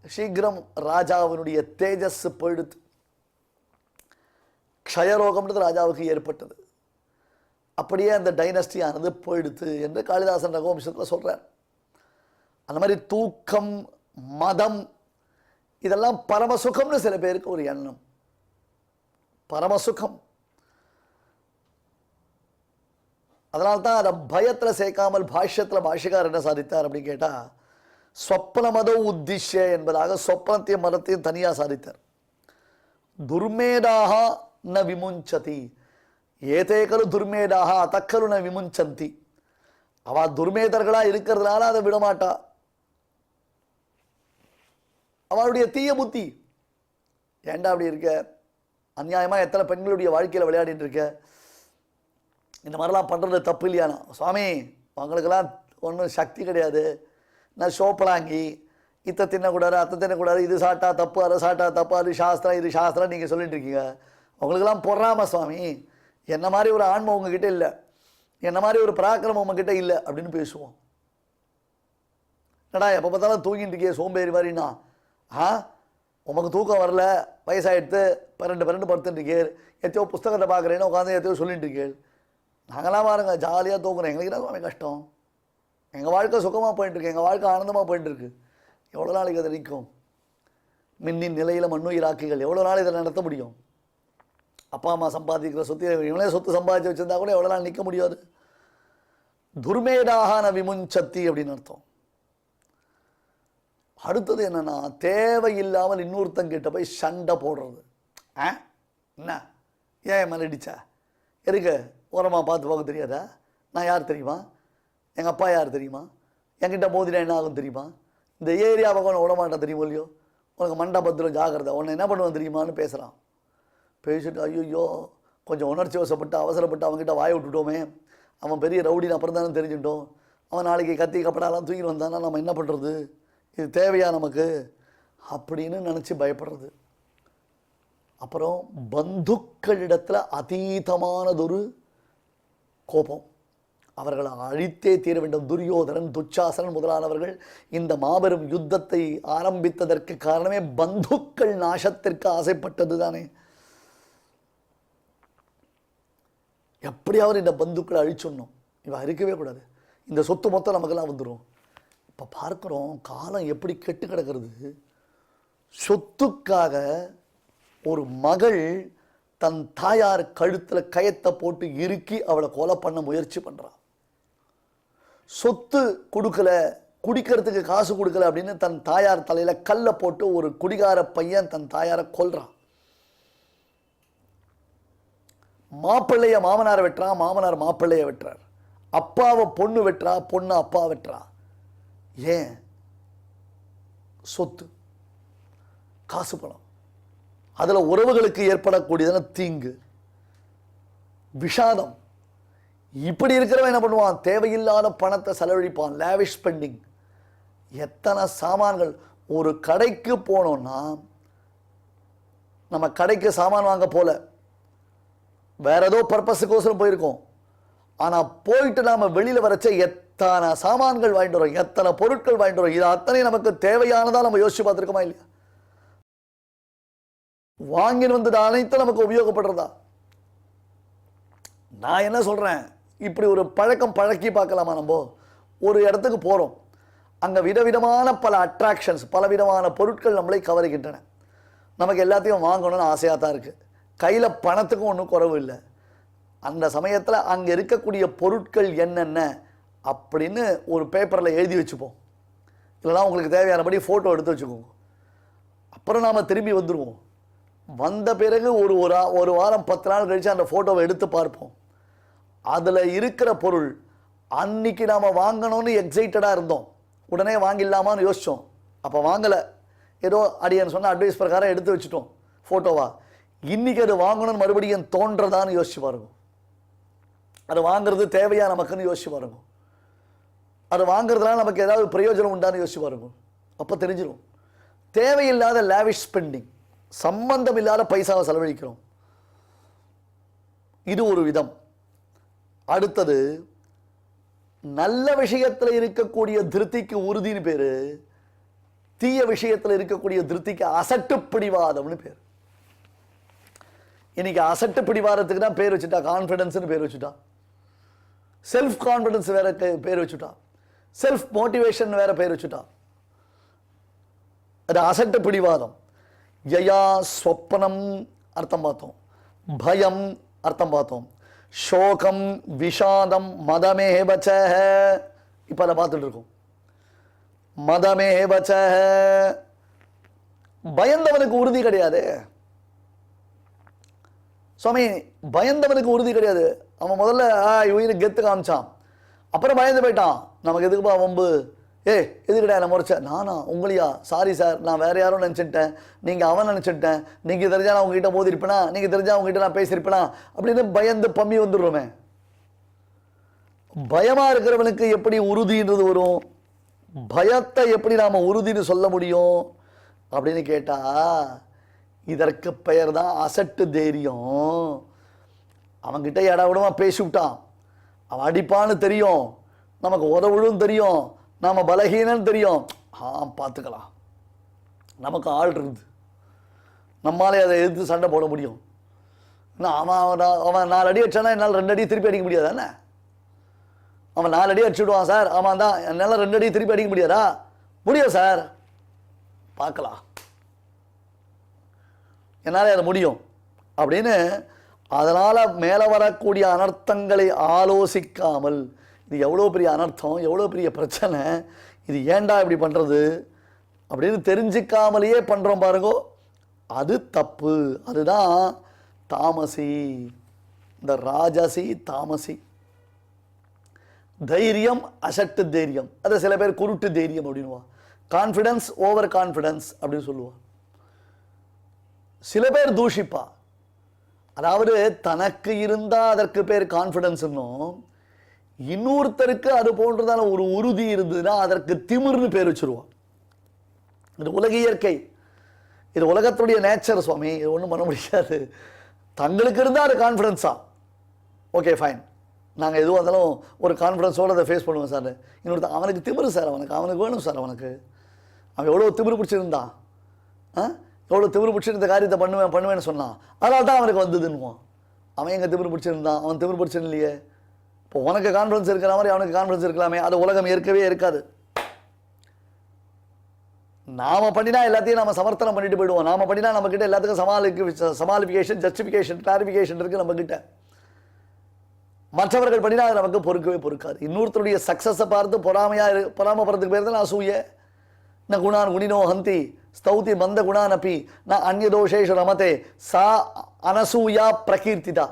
சீக்கிரம் ராஜாவினுடைய தேஜஸ் போயிடுத்து. க்ஷயரோகம்ன்றது ராஜாவுக்கு ஏற்பட்டது. அப்படியே அந்த டைனஸ்டி ஆனது போயிடுத்து என்று காளிதாசன் ரகுவம்சத்தில் சொல்கிறார். அந்த மாதிரி தூக்கம், மதம், இதெல்லாம் பரமசுகம்னு சில பேருக்கு ஒரு எண்ணம். பரமசுகம். அதனால்தான் அதை பயத்தில் சேர்க்காமல் பாஷ்யத்தில் பாஷ்யக்காரர் என்ன சாதித்தார் அப்படின்னு கேட்டால், ஸ்வப்ன மதோ உத்திஷ்ய என்பதாக சொப்னத்தையும் மதத்தையும் தனியாக சாதித்தார். துர்மேதாக ந விமுஞ்சதி ஏதேகலு துர்மேதாக அதக்கலு ந விமுஞ்சந்தி. அவள் துர்மேதர்களாக இருக்கிறதுனால அதை விடமாட்டா. அவளுடைய தீய புத்தி. ஏண்டா அப்படி இருக்க? அநியாயமாக எத்தனை பெண்களுடைய வாழ்க்கையில் விளையாடிட்டு இருக்க? இந்த மாதிரிலாம் பண்ணுறது தப்பு இல்லையானா? சுவாமி, அவங்களுக்கெல்லாம் ஒன்றும் சக்தி கிடையாது, நான் சோப்பலாங்கி, இத்தை தின்னக்கூடாது, அத்தை தின்னக்கூடாது, இது சாட்டா தப்பு, அதை சாட்டா தப்பு, அது சாஸ்திரம், இது சாஸ்திரம் நீங்கள் சொல்லிட்டு இருக்கீங்க. அவங்களுக்கெல்லாம் பொறாம சுவாமி, என்ன மாதிரி ஒரு ஆன்மை உங்ககிட்ட இல்லை, என்ன மாதிரி ஒரு பராக்கிரமம் உங்ககிட்ட இல்லை அப்படின்னு பேசுவோம். என்னடா எப்போ பார்த்தாலும் தூங்கிட்டு இருக்கிய சோம்பேறி மாதிரின்னா? உமக்கு தூக்கம் வரல, வயசாகிடுத்து, பரண்டு படுத்துட்டுருக்கேள், எத்தையோ புஸ்தகத்தை பார்க்குறேன்னு உட்காந்து எத்தையோ சொல்லிட்டு இருக்கேள். நாங்களாம் பாருங்க ஜாலியாக தூக்குறோம், எங்களுக்கு தான் சுவாமி கஷ்டம். எங்கள் வாழ்க்கை சுகமாக போயிட்டுருக்கு, எங்கள் வாழ்க்கை ஆனந்தமாக போயிட்டுருக்கு. எவ்வளோ நாளைக்கு அதை நிற்கும்? மின்னின் நிலையில் மண்ணுயிராக்கிகள் எவ்வளோ நாள் இதை நடத்த முடியும்? அப்பா அம்மா சம்பாதிக்கிற சொத்து, இவனே சொத்து சம்பாதிச்சு வச்சுருந்தா கூட எவ்வளோ நாள் நிற்க முடியாது. துர்மேடாக ந விமுஞ்சத்தி அப்படின்னு அர்த்தம். அடுத்தது என்னன்னா, தேவையில்லாமல் இன்னொருத்தங்கிட்ட போய் சண்டை போடுறது. என்ன ஏன் மேலே அடிச்சா? எதுக்கு? ஓரமாக பார்த்து போக தெரியாதா? நான் யார் தெரியுமா? எங்கள் அப்பா யார் தெரியுமா? என்கிட்ட மோதினா என்ன ஆகும் தெரியுமா? இந்த ஏரியா பக்கம் விட மாட்டேன் தெரியுமோ இல்லையோ? உனக்கு மண்டபத்தில் ஜாகிரதை, உன்னை என்ன பண்ணுவேன் தெரியுமான்னு பேசுகிறான். பேசிட்டு ஐயோ கொஞ்சம் உணர்ச்சி வசப்பட்டு அவசரப்பட்டு அவங்ககிட்ட வாயை விட்டுட்டோமே, அவன் பெரிய ரவுடின்னு அப்புறம் தானே தெரிஞ்சுட்டோம், அவன் நாளைக்கு கத்தி கப்படாலாம் தூக்கிட்டு வந்தானா நம்ம என்ன பண்ணுறது, இது தேவையா நமக்கு அப்படின்னு நினச்சி பயப்படுறது. அப்புறம் பந்துக்களிடத்தில் அதீதமானதொரு கோபம், அவர்களை அழித்தே தீர வேண்டும். துரியோதனன், துச்சாசனன் முதலானவர்கள் இந்த மாபெரும் யுத்தத்தை ஆரம்பித்ததற்கு காரணமே பந்துக்கள் நாசத்திற்கு ஆசைப்பட்டது தானே. எப்படியாவது இந்த பந்துக்களை அழிச்சிடணும், இவன் இருக்கவே கூடாது, இந்த சொத்து மொத்தம் நமக்கெல்லாம் வந்துடும். இப்போ பார்க்குறோம் காலம் எப்படி கெட்டு கிடக்கிறது. சொத்துக்காக ஒரு மகள் தன் தாயார் கழுத்தில் கயத்தை போட்டு இறுக்கி அவளை கொலை பண்ண முயற்சி பண்ணுறான். சொத்து கொடுக்கல, குடிக்கிறதுக்கு காசு கொடுக்கல அப்படின்னு தன் தாயார் தலையில் கல்லை போட்டு ஒரு குடிகார பையன் தன் தாயாரை கொல்றான். மாப்பிள்ளைய மாமனார் வெட்டுறான், மாமனார் மாப்பிள்ளைய வெட்டுறார். அப்பாவை பொண்ணு வெட்டுறா, பொண்ணு அப்பா வெட்டுறா. ஏன்? சொத்து, காசு, பணம். அதில் உறவுகளுக்கு ஏற்படக்கூடியதான தீங்கு, விஷாதம். இப்படி இருக்கிறவன் என்ன பண்ணுவான்? தேவையில்லாத பணத்தை செலவழிப்பான், லேவிஷ் ஸ்பெண்டிங். எத்தனை சாமான்கள். ஒரு கடைக்கு போனோம்னா நம்ம கடைக்கு சாமான் வாங்க போல, வேற ஏதோ பர்பஸுக்கோசரம் போயிருக்கோம். ஆனால் போயிட்டு நாம வெளியில் வரச்ச எத்தனை சாமான்கள் வாங்கிட்டு வரோம், எத்தனை பொருட்கள் வாங்கிட்டு வரோம். இது அத்தனை நமக்கு தேவையானதா நம்ம யோசிச்சு பார்த்துருக்கோமா இல்லையா? வாங்கிட்டு வந்தது அனைத்தும் நமக்கு உபயோகப்படுறதா? நான் என்ன சொல்றேன், இப்படி ஒரு பழக்கம் பழக்கி பார்க்கலாமா? நம்ம ஒரு இடத்துக்கு போறோம், அங்க விதவிதமான பல அட்ராக்ஷன்ஸ், பல விதமான பொருட்கள் நம்மளை கவருகின்றன. நமக்கு எல்லாத்தையும் வாங்கணும்னு ஆசையாக தான் இருக்கு. கையில் பணத்துக்கும் ஒன்றும் குறைவு இல்லை. அந்த சமயத்தில் அங்கே இருக்கக்கூடிய பொருட்கள் என்னென்ன அப்படின்னு ஒரு பேப்பரில் எழுதி வச்சுப்போம். இல்லைனா உங்களுக்கு தேவையானபடி ஃபோட்டோ எடுத்து வச்சுக்கோங்க. அப்புறம் நாம் திரும்பி வந்துடுவோம். வந்த பிறகு ஒரு வாரம் 10 நாள் கழித்து அந்த ஃபோட்டோவை எடுத்து பார்ப்போம். அதில் இருக்கிற பொருள் அன்னைக்கு நாம் வாங்கணும்னு எக்ஸைட்டடாக இருந்தோம், உடனே வாங்கிடலாமான்னு யோசித்தோம். அப்போ வாங்கலை, ஏதோ அடியன் சொன்ன அட்வைஸ் பிரகாரம் எடுத்து வச்சுட்டோம் ஃபோட்டோவா. இன்றைக்கி அது வாங்கணும்னு மறுபடியும் தோன்றதான்னு யோசிச்சு பாருங்க. அது வாங்குறது தேவையா நமக்குன்னு யோசிச்சு பாருங்க. அது வாங்குறதுனால நமக்கு ஏதாவது பிரயோஜனம் உண்டான்னு யோசிச்சு பாருங்க. அப்போ தெரிஞ்சிடும். தேவையில்லாத லேவிஷ் ஸ்பெண்டிங், சம்பந்தம் இல்லாத பைசாவை செலவழிக்கிறோம். இது ஒரு விதம். அடுத்தது, நல்ல விஷயத்தில் இருக்கக்கூடிய திருப்திக்கு உறுதின்னு பேரு, தீய விஷயத்தில் இருக்கக்கூடிய திருப்திக்கு அசட்டு பிடிவாதம்னு பேர். இன்னைக்கு அசட்டு பிடிவாதத்துக்கு தான் பேர் வச்சுட்டா, கான்ஃபிடன்ஸ்னு பேர் வச்சுட்டா, செல்ஃப் கான்ஃபிடன்ஸ் வேற பேர் வச்சுட்டா, செல்ஃப் மோட்டிவேஷன் வேற பேர் வச்சுட்டா. அது அசட்டு பிடிவாதம். யயா ஸ்வப்னம் அர்த்தம் பார்த்தோம், பயம் அர்த்தம் பார்த்தோம், சோகம் விஷாதம் மதமேவச்ச இப்போ அதை பார்த்துட்டு இருக்கோம். மதமேவச்ச, பயந்தவனுக்கு உறுதி கிடையாது சுவாமி. பயந்தவனுக்கு உறுதி கிடையாது. அவன் முதல்ல இவனுக்கு கெத்து காமிச்சான், அப்புறம் பயந்து போயிட்டான். நமக்கு எதுக்குப்பா வம்பு, எது கிடையாது முறைச்ச நானா உங்களையா, சாரி சார் நான் வேற யாரும் நினச்சிட்டேன், நீங்கள் அவன் நினச்சிட்டேன், நீங்கள் தெரிஞ்சா நான் உங்ககிட்ட மோதிருப்பேனா, நீங்கள் தெரிஞ்சா உங்ககிட்ட நான் பேசியிருப்பேனா அப்படின்னு பயந்து பம்மி வந்துடுறோமே. பயமா இருக்கிறவனுக்கு எப்படி உறுதின்றது வரும்? பயத்தை எப்படி நாம் உறுதின்னு சொல்ல முடியும் அப்படின்னு கேட்டா, இதற்கு பெயர் தான் அசட்டு தைரியம். அவன்கிட்ட இடவிடமா பேசிவிட்டான், அவன் அடிப்பான்னு தெரியும், நமக்கு உதவுன்னு தெரியும், நாம் பலகீனன்னு தெரியும், பார்த்துக்கலாம், நமக்கு ஆள் இருக்குது, நம்மளாலே அதை எதிர்த்து சண்டை போட முடியும். அவன் 4 அடி அடிச்சானா என்னால் 2 அடி திருப்பி அடிக்க முடியாது தானே? அவன் 4 அடி அடிச்சுடுவான் சார், ஆமாம் தான், என்னால் 2 அடி திருப்பி அடிக்க முடியாதா? முடியும் சார், பார்க்கலாம், என்னால் அதை முடியும் அப்படின்னு. அதனால் மேலே வரக்கூடிய அனர்த்தங்களை ஆலோசிக்காமல், இது எவ்வளோ பெரிய அனர்த்தம், எவ்வளோ பெரிய பிரச்சனை, இது ஏண்டா இப்படி பண்ணுறது அப்படின்னு தெரிஞ்சிக்காமலேயே பண்ணுறோம் பாருங்கோ, அது தப்பு. அதுதான் தாமசி, இந்த ராஜசி தாமசி. தைரியம் அசட்டு தைரியம், அதை சில பேர் குருட்டு தைரியம் அப்படின்வா. கான்ஃபிடன்ஸ் ஓவர் கான்ஃபிடன்ஸ் அப்படின்னு சொல்லுவா. சில பேர் தூஷிப்பா, அதாவது தனக்கு இருந்தால் அதற்கு பேர் கான்ஃபிடன்ஸ், இன்னொருத்தருக்கு அது போன்றதான ஒரு உறுதி இருந்ததுன்னா அதற்கு திமிர்னு பேர் வச்சிருவான். இது உலக இயற்கை, இது உலகத்துடைய நேச்சர் சுவாமி, இது ஒன்றும் பண்ண முடியாது. தங்களுக்கு இருந்தால் அது கான்ஃபிடன்ஸா, ஓகே ஃபைன், நாங்கள் எதுவாக இருந்தாலும் ஒரு கான்ஃபிடன்ஸோடு அதை ஃபேஸ் பண்ணுவோம் சார். இன்னொருத்தர் அவனுக்கு திமிரு சார், அவனுக்கு வேணும் சார், அவன் எவ்வளோ திமிரு பிடிச்சிருந்தான், எவ்வளோ திமிரு பிடிச்சிருந்த காரியத்தை பண்ணுவேன்னு சொன்னான், அதனால தான் அவனுக்கு வந்ததுன்னுவான். அவன் எங்கே திமிரு பிடிச்சிருந்தான், அவன் திமிரு பிடிச்சிருந்தலையே. இப்போ உனக்கு கான்ஃபிடன்ஸ் இருக்கிற மாதிரி அவனுக்கு கான்ஃபிடன்ஸ் இருக்கலாமே, அது உலகம் ஏற்கவே இருக்காது. நாம பண்ணினா எல்லாத்தையும் நம்ம சமர்த்தனம் பண்ணிட்டு போயிடுவோம். நாம பண்ணினா நம்ம கிட்ட எல்லாத்துக்கும் சமாளிஃபிகேஷன், ஜஸ்டிஃபிகேஷன், கிளாரிஃபிகேஷன் இருக்கு நம்ம கிட்ட. மற்றவர்கள் பண்ணினா அது நமக்கு பொறுக்காது. இன்னொருத்தருடைய சக்சஸை பார்த்து பொறாமப்படுறதுக்கு பேர் தான் அசூய. ந குணான் குணினோ ஹந்தி ஸ்தௌதி மந்த குணானப்பி ந அந்நிய தோஷேஷு ரமதே சா அனசூயா பிரகீர்த்திதா.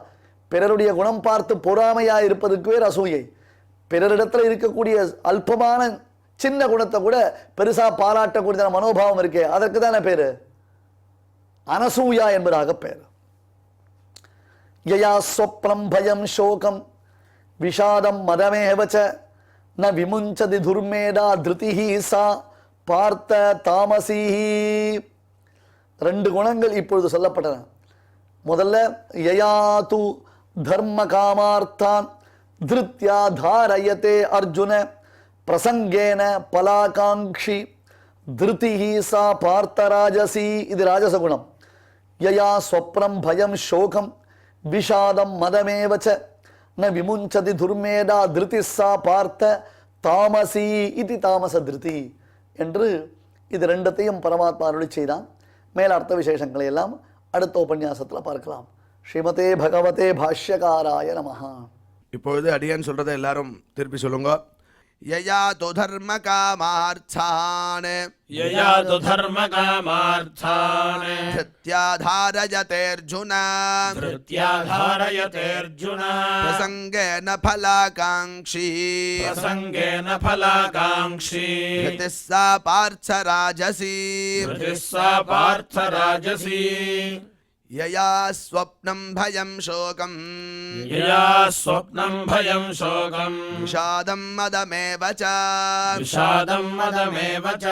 பிறருடைய குணம் பார்த்து பொறாமையா இருப்பதுக்கு பேர் அசூயை. பிறரிடத்துல இருக்கக்கூடிய அல்பமான சின்ன குணத்தை கூட பெருசா பாராட்டக்கூடிய மனோபாவம் இருக்கே, அதற்கு தானே பேரு அனசூயா என்பதாக பேர். யயா ஸ்வப்னம் பயம் சோகம் விஷாதம் மதமேவச்ச ந விமுஞ்சதி துர்மேதா திருதிஹி சா பார்த்த தாமசீஹி. 2 குணங்கள் இப்பொழுது சொல்லப்பட்டன. முதல்ல யயாது தர்ம காமார்த்தான் திருத்யா தாரயதே அர்ஜுன பிரசங்கேன பலாகாங்ஷி திருதிஹி சா பார்த்தராஜசி. இது ராஜச குணம். யயா ஸ்வப்னம் பயம் சோகம் விஷாதம் மதமேவச்ச ந விமுஞ்சதி துர்மேதா திருதி சா பார்த்த தாமசி இது தாமச திருதி என்று இது 2த்தையும் பரமாத்மா அருளி செய்தான். மேல் அர்த்த விசேஷங்களை எல்லாம் அடுத்த உபன்யாசத்தில் பார்க்கலாம். ஸ்ரீமதே பகவதே பாஷ்யகாராய நமஹ. இப்பொழுது அடியேன் சொல்றதை எல்லாரும் திருப்பி சொல்லுங்க. யயா து தர்ம காமார்த்தான் யயா து தர்ம காமார்த்தான் த்யாதாரயதேர்ஜுன த்ருத்யாதாரயதேர்ஜுன பிரசங்கேன பலாகாங்க்ஷி பிரசங்கேன பலாகாங்க்ஷி யதிஸ்ஸா பார்த்த ராஜசி ருதிஸ்ஸா பார்த்த ராஜசி யயா ஸ்வப்னம் பயம் சோகம் யயா ஸ்வப்னம் பயம் சோகம் விஷாதம் மதமேவ ச விஷாதம் மதமேவ ச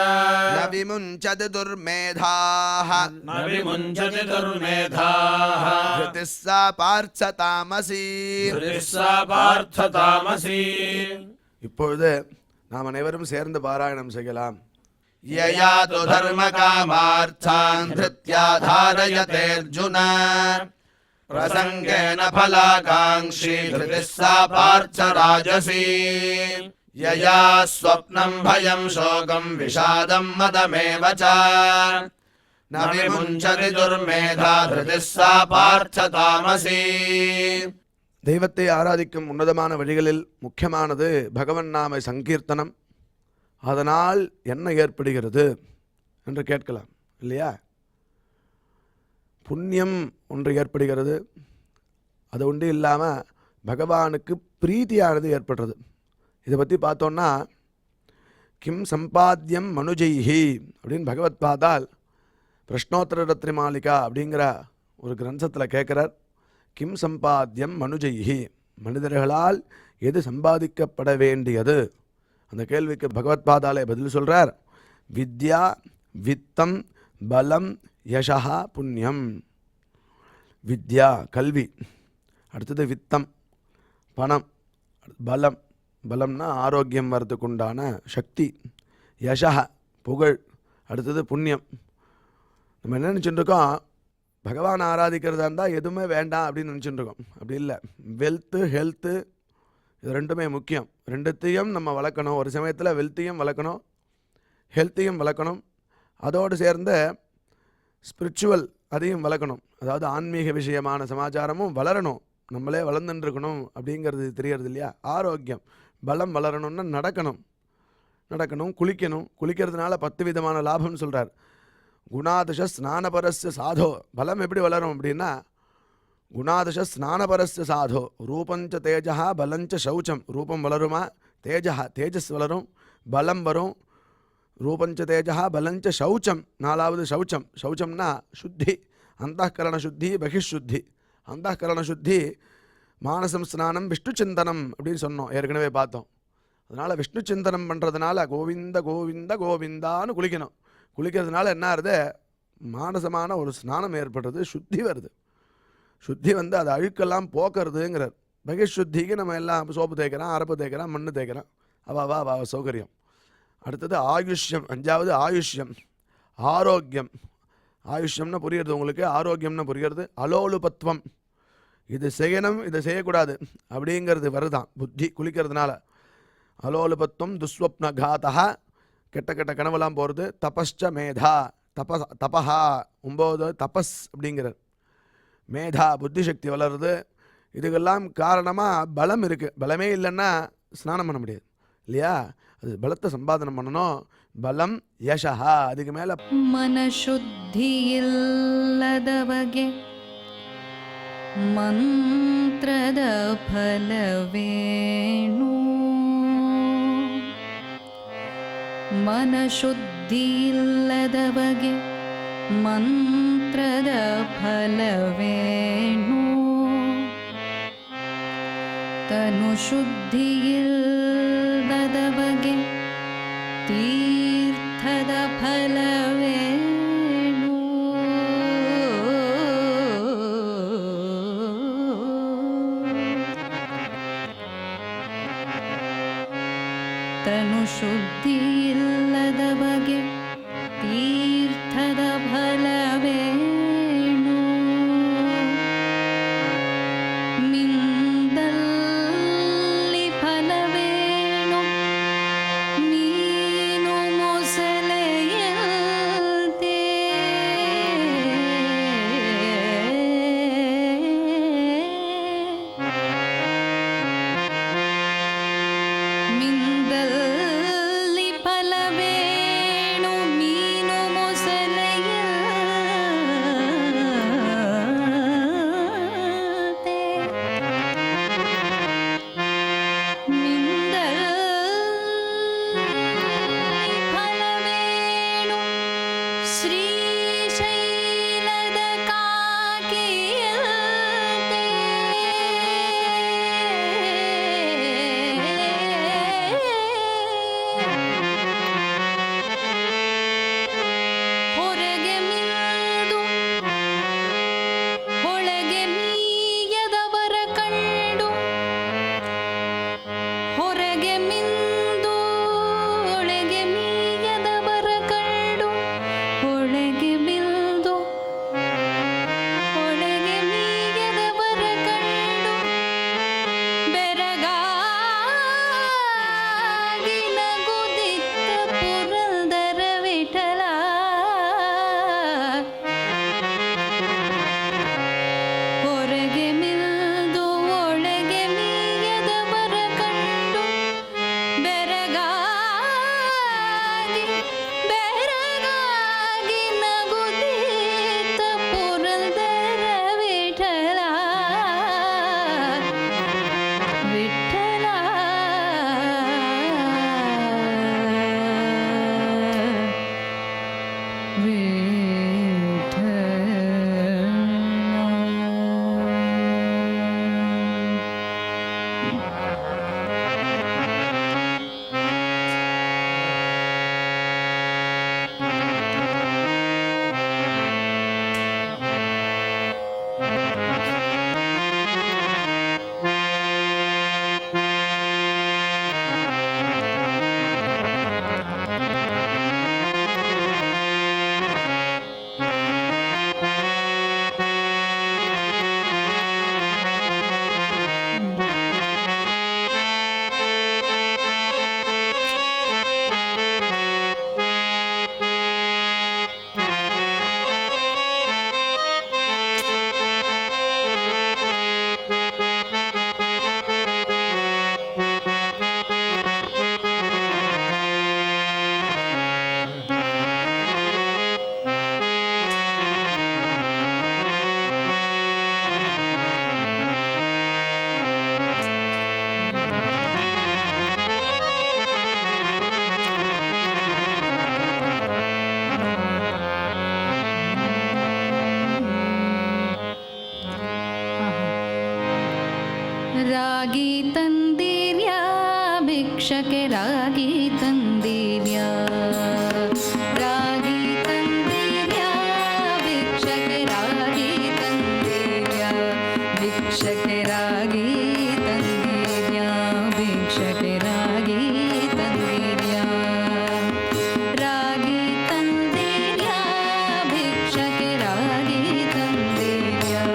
ந விமுஞ்சதி துர்மேதாः ந விமுஞ்சதி துர்மேதாः யதிஸ்ஸா பார்த்த தாமசி. ருதிஸ்ஸா பார்த்த தாமசி. இப்பொழுது நாம் அனைவரும் சேர்ந்து பாராயணம் செய்யலாம். யயா து தர்ம காமார்த்தான் த்ருத்யாதாரயதேர்ஜுன பிரசங்கேன பலாகாங்க்ஷி ருதிஸ்ஸா பார்த்த ராஜசி யயா ஸ்வப்னம் பயம் சோகம் விஷாதம் மதமேவ ச ந விமுஞ்சதி துர்மேதா ருதிஸ்ஸா பார்த்த தாமசி. தெய்வத்தை ஆராதிக்கும் உன்னதமான வழிகளில் முக்கியமானது பகவன் நாம சங்கீர்த்தனம். அதனால் என்ன ஏற்படுகிறது என்று கேட்கலாம் இல்லையா? புண்ணியம் ஒன்று ஏற்படுகிறது. அது ஒன்று இல்லாமல் பகவானுக்கு பிரீத்தியானது ஏற்படுறது. இதை பற்றி பார்த்தோன்னா கிம் சம்பாத்தியம் மனுஜைஹி அப்படின்னு பகவத் பாதால் பிரஷ்னோத்தர ரத்னமாலிகா அப்படிங்கிற ஒரு கிரந்தத்தில் கேட்குறார். கிம் சம்பாத்தியம் மனுஜைஹி, மனிதர்களால் எது சம்பாதிக்கப்பட வேண்டியது? அந்த கேள்விக்கு பகவத் பாதாலே பதில் சொல்கிறார். வித்யா வித்தம் பலம் யசா புண்ணியம். வித்யா கல்வி, அடுத்தது வித்தம் பணம், பலம் பலம்னா ஆரோக்கியம் வரதுக்கு உண்டான சக்தி, யசா புகழ், அடுத்தது புண்ணியம். நம்ம என்ன நினச்சிட்டு இருக்கோம், பகவான் ஆராதிக்கிறதா இருந்தால் எதுவுமே வேண்டாம் அப்படின்னு நினச்சிட்டு இருக்கோம். அப்படி இல்லை. வெல்த்து ஹெல்த்து இது ரெண்டுமே முக்கியம். ரெண்டுத்தையும் நம்ம வளர்க்கணும். ஒரு சமயத்தில் வெல்த்தையும் வளர்க்கணும், ஹெல்த்தையும் வளர்க்கணும். அதோடு சேர்ந்து ஸ்பிரிச்சுவல் அதையும் வளர்க்கணும். அதாவது ஆன்மீக விஷயமான சமாச்சாரமும் வளரணும். நம்மளே வளர்ந்துட்டுருக்கணும் அப்படிங்கிறது தெரியறது இல்லையா? ஆரோக்கியம் பலம் வளரணும்னா நடக்கணும், குளிக்கணும். குளிக்கிறதுனால 10 விதமான லாபம்னு சொல்கிறார். குணாதச ஸ்நானபரஸ்ய சாதோ. பலம் எப்படி வளரும் அப்படின்னா குணாதச ஸ்நானபரஸ்ய சாதோ ரூபஞ்ச தேஜா பலஞ்ச சௌச்சம். ரூபம் வளருமா? தேஜஸ் வளரும், பலம் வரும். ரூபஞ்ச தேஜா பலஞ்ச சௌச்சம். 4வது சௌச்சம். சௌச்சம்னா சுத்தி, அந்தःகரண சுத்தி பகிஷுத்தி. அந்தःகரண சுத்தி மானசம் ஸ்நானம் விஷ்ணு சிந்தனம் அப்படின்னு சொன்னோம், ஏற்கனவே பார்த்தோம். அதனால் விஷ்ணு சிந்தனம் பண்ணுறதுனால கோவிந்த கோவிந்த கோவிந்தான்னு குளிக்கணும். குளிக்கிறதுனால என்ன ஆகுது? மானசமான ஒரு ஸ்நானம் ஏற்படுறது, சுத்தி வருது. சுத்தி வந்து அது அழுக்கெல்லாம் போக்குறதுங்கிறார். பகிஷுத்திக்கு நம்ம எல்லாம் சோப்பு தேய்க்கிறோம், அரப்பு தேய்க்கிறோம், மண்ணு தேய்க்கிறோம். அவா சௌகரியம். அடுத்தது ஆயுஷ்யம். 5வது ஆயுஷ்யம், ஆரோக்கியம். ஆயுஷ்யம்னு புரியுறது உங்களுக்கு, ஆரோக்கியம்னு புரியுறது. அலோலுபத்துவம், இது செய்யணும் இதை செய்யக்கூடாது அப்படிங்கிறது வருதான் புத்தி குளிக்கிறதுனால. அலோலுபத்துவம் துஸ்வப்ன காதா, கெட்ட கனவெல்லாம் போகிறது. தபஸ்ச மேதா, தபஹா 9 தபஸ் அப்படிங்கிறார். மேதா புத்தி சக்தி வளருது. இதுக்கெல்லாம் காரணமாக பலம் இருக்குது. பலமே இல்லைன்னா ஸ்நானம் பண்ண முடியாது இல்லையா? அது பலத்தை சம்பாதனம் பண்ணணும். பலம் யசா. அதுக்கு மேலே ಮನಶುದ್ಧಿ ಇಲ್ಲದವಗೆ ಮಂತ್ರದ ಫಲವೇನು? ಮನಶುದ್ಧಿ ಇಲ್ಲದವಗೆ ಮಂತ್ರದ ಫಲವೇನು? ತನು ಶುದ್ಧಿ ಇಲ್ಲದವಗೆ ತೀರ್ಥದ ಫಲವೇನು? ತನು ಶುದ್ಧಿ ಇಲ್ಲದವಗೆ ತೀರ್ಥದ ಫಲವೇನು? ಮಿಂದಲ್ಲಿ ಫಲವೇನು? ಮೀನು ಮೊಸಳೆಯಲ್ಲಿ ಭಿಕ್ಷಕ್ಕೆ ರಾಗಿ ತಂದೀರ್ಯಾ ರಾಗಿ ತಂದೀರ್ಯಾ ಭಿಕ್ಷಕ್ಕೆ ರಾಗಿ ತಂದೀರ್ಯಾ ಭಿಕ್ಷಕ್ಕೆ ರಾಗಿ ತಂದೀರ್ಯಾ ಭಿಕ್ಷಕ್ಕೆ ರಾಗಿ ತಂದೀರ್ಯಾ ರಾಗಿ ತಂದೀರ್ಯಾ ಭಿಕ್ಷಕ್ಕೆ ರಾಗಿ ತಂದೀರ್ಯಾ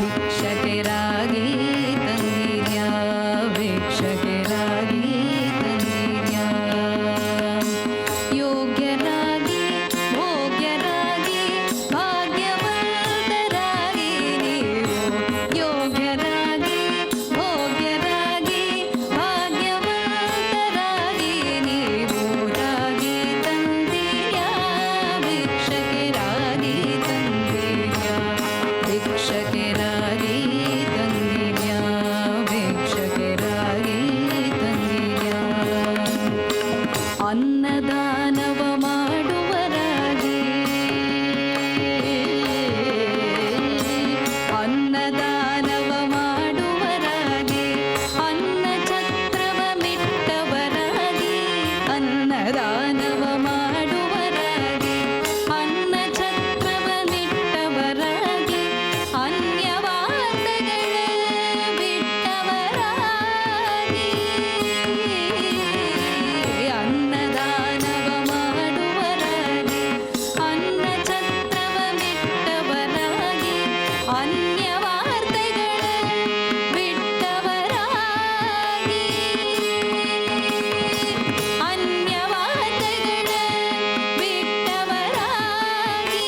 ಭಿಕ್ಷಕ್ಕೆ ರಾಗಿ ತಂದೀರ್ಯಾ ಭಿಕ್ಷಕ್ಕೆ ರಾಗಿ ತಂದೀರ್ಯಾ ಯೋಗ್ಯರಾಗಿ ಭೋಗ್ಯರಾಗಿ ಭಾಗ್ಯವಂತರಾಗಿ ನೀವು ಯೋಗ್ಯರಾಗಿ ಭೋಗ್ಯರಾಗಿ ಭಾಗ್ಯವಂತರಾಗಿ ನೀವು ರಾಗಿ ತಂದೀರ್ಯಾ ಭಿಕ್ಷಕ್ಕೆ ರಾಗಿ ತಂದೀರ್ಯಾ ಭಿಕ್ಷಕ್ಕೆ ರಾಗಿ ತಂದೀರ್ಯಾ ಭಿಕ್ಷಕ್ಕೆ ರಾಗಿ ತಂದೀರ್ಯಾ ಅನ್ನದಾನವ ಮಾಡುವರಾಗಿ ಅನ್ನದಾನವ ಮಾಡುವರಾಗಿ ಅನ್ನ ಛತ್ರವ ಮಿಟ್ಟವರಾಗಿ ಅನ್ನದಾನವ ಮಾಡುವರಾಗಿ ಅನ್ನ ಛತ್ರವ ಮಿಟ್ಟವರಾಗಿ ಅನ್ಯವಾದಗಳ ಬಿಟ್ಟವರಾಗಿ ಅನ್ನದಾನವ ಮಾಡುವರಾಗಿ ಅನ್ನ ಛತ್ರವ ಮಿಟ್ಟವರಾಗಿ ಅನ್ಯವಾರ್ತೆಗಳ ಬಿಟ್ಟವರಾಗಿ ಅನ್ಯವಾರ್ತೆಗಳ ಬಿಟ್ಟವರಾಗಿ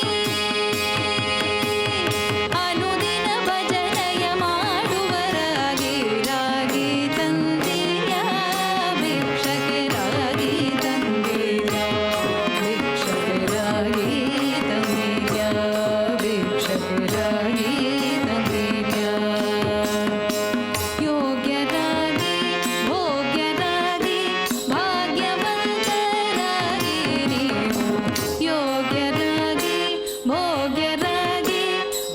ಅನುದಿನ ಭಜನೆಯ ಮಾಡುವರಾಗಿ ರಾಗಿ ತಂದೀರ್ಯಾ ಭಿಕ್ಷಕ್ಕೆ ರಾಗಿ ತಂದೀರ್ಯಾ ಭಿಕ್ಷಕ್ಕೆ ರಾಗಿ ತಂದೀರ್ಯಾ ಭಿಕ್ಷಕ್ಕೆ ರಾಗಿ ತಂದೀರ್ಯಾ ಯೋಗ್ಯರಾಗಿ ಭೋಗ್ಯರಾಗಿ ಭಾಗ್ಯವಂತರಾಗಿ ನೀವು ಯೋಗ್ಯರಾಗಿ ಭೋಗ್ಯರಾಗಿ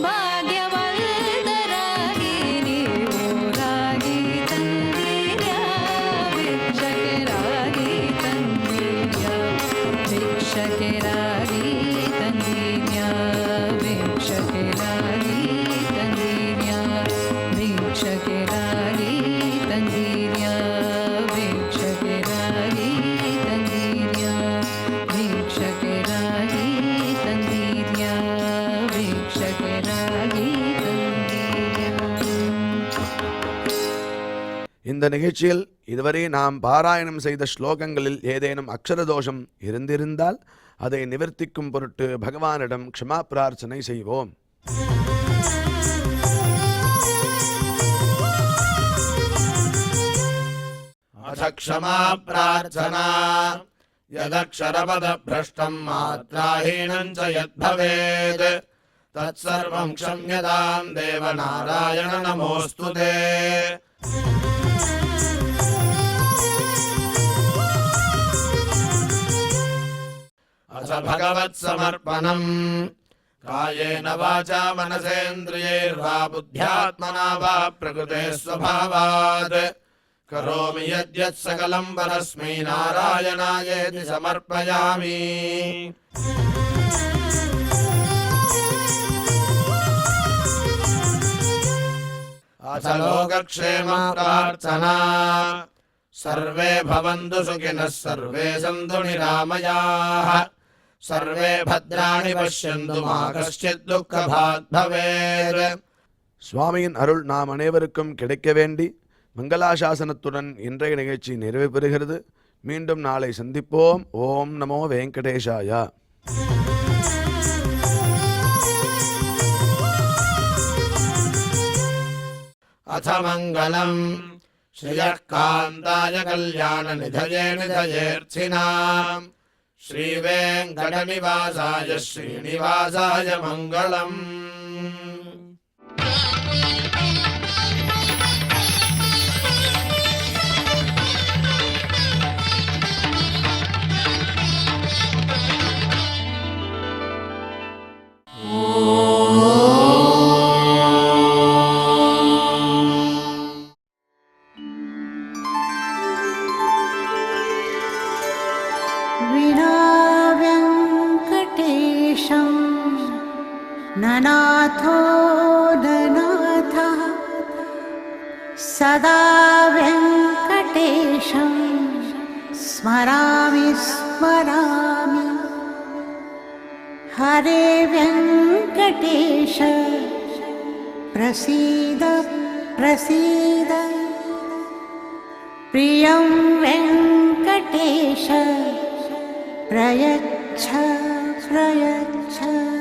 ಭಾಗ್ಯವಂತರಾಗಿ ನೀವು ರಾಗಿ ತಂದೀರ್ಯಾ ಭಿಕ್ಷಕ್ಕೆ ರಾಗಿ ತಂದೀರ್ಯಾ ಭಿಕ್ಷಕ್ಕೆ ರಾಗಿ ತಂದೀರ್ಯಾ ಭಿಕ್ಷಕ್ಕೆ ರಾಗಿ ತಂದೀರ್ಯಾ ಭಿಕ್ಷಕ್ಕೆ ರಾಗಿ ತಂದೀರ್ಯಾ ಭಿಕ್ಷಕ್ಕೆ ರಾಗಿ ತಂದೀರ್ಯಾ ಭಿಕ್ಷಕ್ಕೆ ರಾಗಿ ತಂದೀರ್ಯಾ ಭಿಕ್ಷಕ್ಕೆ ರಾಗಿ ತಂದೀರ್ಯಾ. இந்த நிகழ்ச்சியில் இதுவரை நாம் பாராயணம் செய்த ஸ்லோகங்களில் ஏதேனும் அக்ஷர தோஷம் இருந்திருந்தால் அதை நிவர்த்திக்கும் பொருட்டு பகவானிடம் க்ஷமா பிரார்த்தனை செய்வோம். अथ क्षमा प्रार्थना यदक्षरपदभ्रष्टं मात्राहीनं च यद्भवेत् तत्सर्वं क्षम्यतां देव नारायण नमोऽस्तु ते। अथ भगवत्समर्पणम् कायेन वाचा मनसेन्द्रियैर्वा बुद्ध्यात्मना वा प्रकृते स्वभावात् करोमि यद्यत् सकलं परस्मै नारायणायेति समर्पयामि। अथ लोकक्षेम प्रार्थना सर्वे भवन्तु सुखिनः सर्वे सन्तु निरामयाः सर्वे भद्राणि पश्यन्तु मा कश्चित् दुःखभाग् भवेत्. சுவாமியின் அருள் நாம் அனைவருக்கும் கிடைக்க வேண்டி மங்களாசாசனத்துடன் இன்றைய நிகழ்ச்சி நிறைவு பெறுகிறது. மீண்டும் நாளை சந்திப்போம். ஓம் நமோ வெங்கடேஷாய. अथ मङ्गलम् श्रियः कान्ताय कल्याणनिधये निधयेऽर्थिनाम् श्रीवेङ्कटनिवासाय श्रीनिवासाय मङ्गलम्. वेङ्कटेशं ननाथो ननाथः सदा वेङ्कटेशं स्मरामि स्मरामि हरे वेङ्कटेश प्रसीद प्रसीद प्रियं वेङ्कटेश प्रयच्छ प्रयच्छ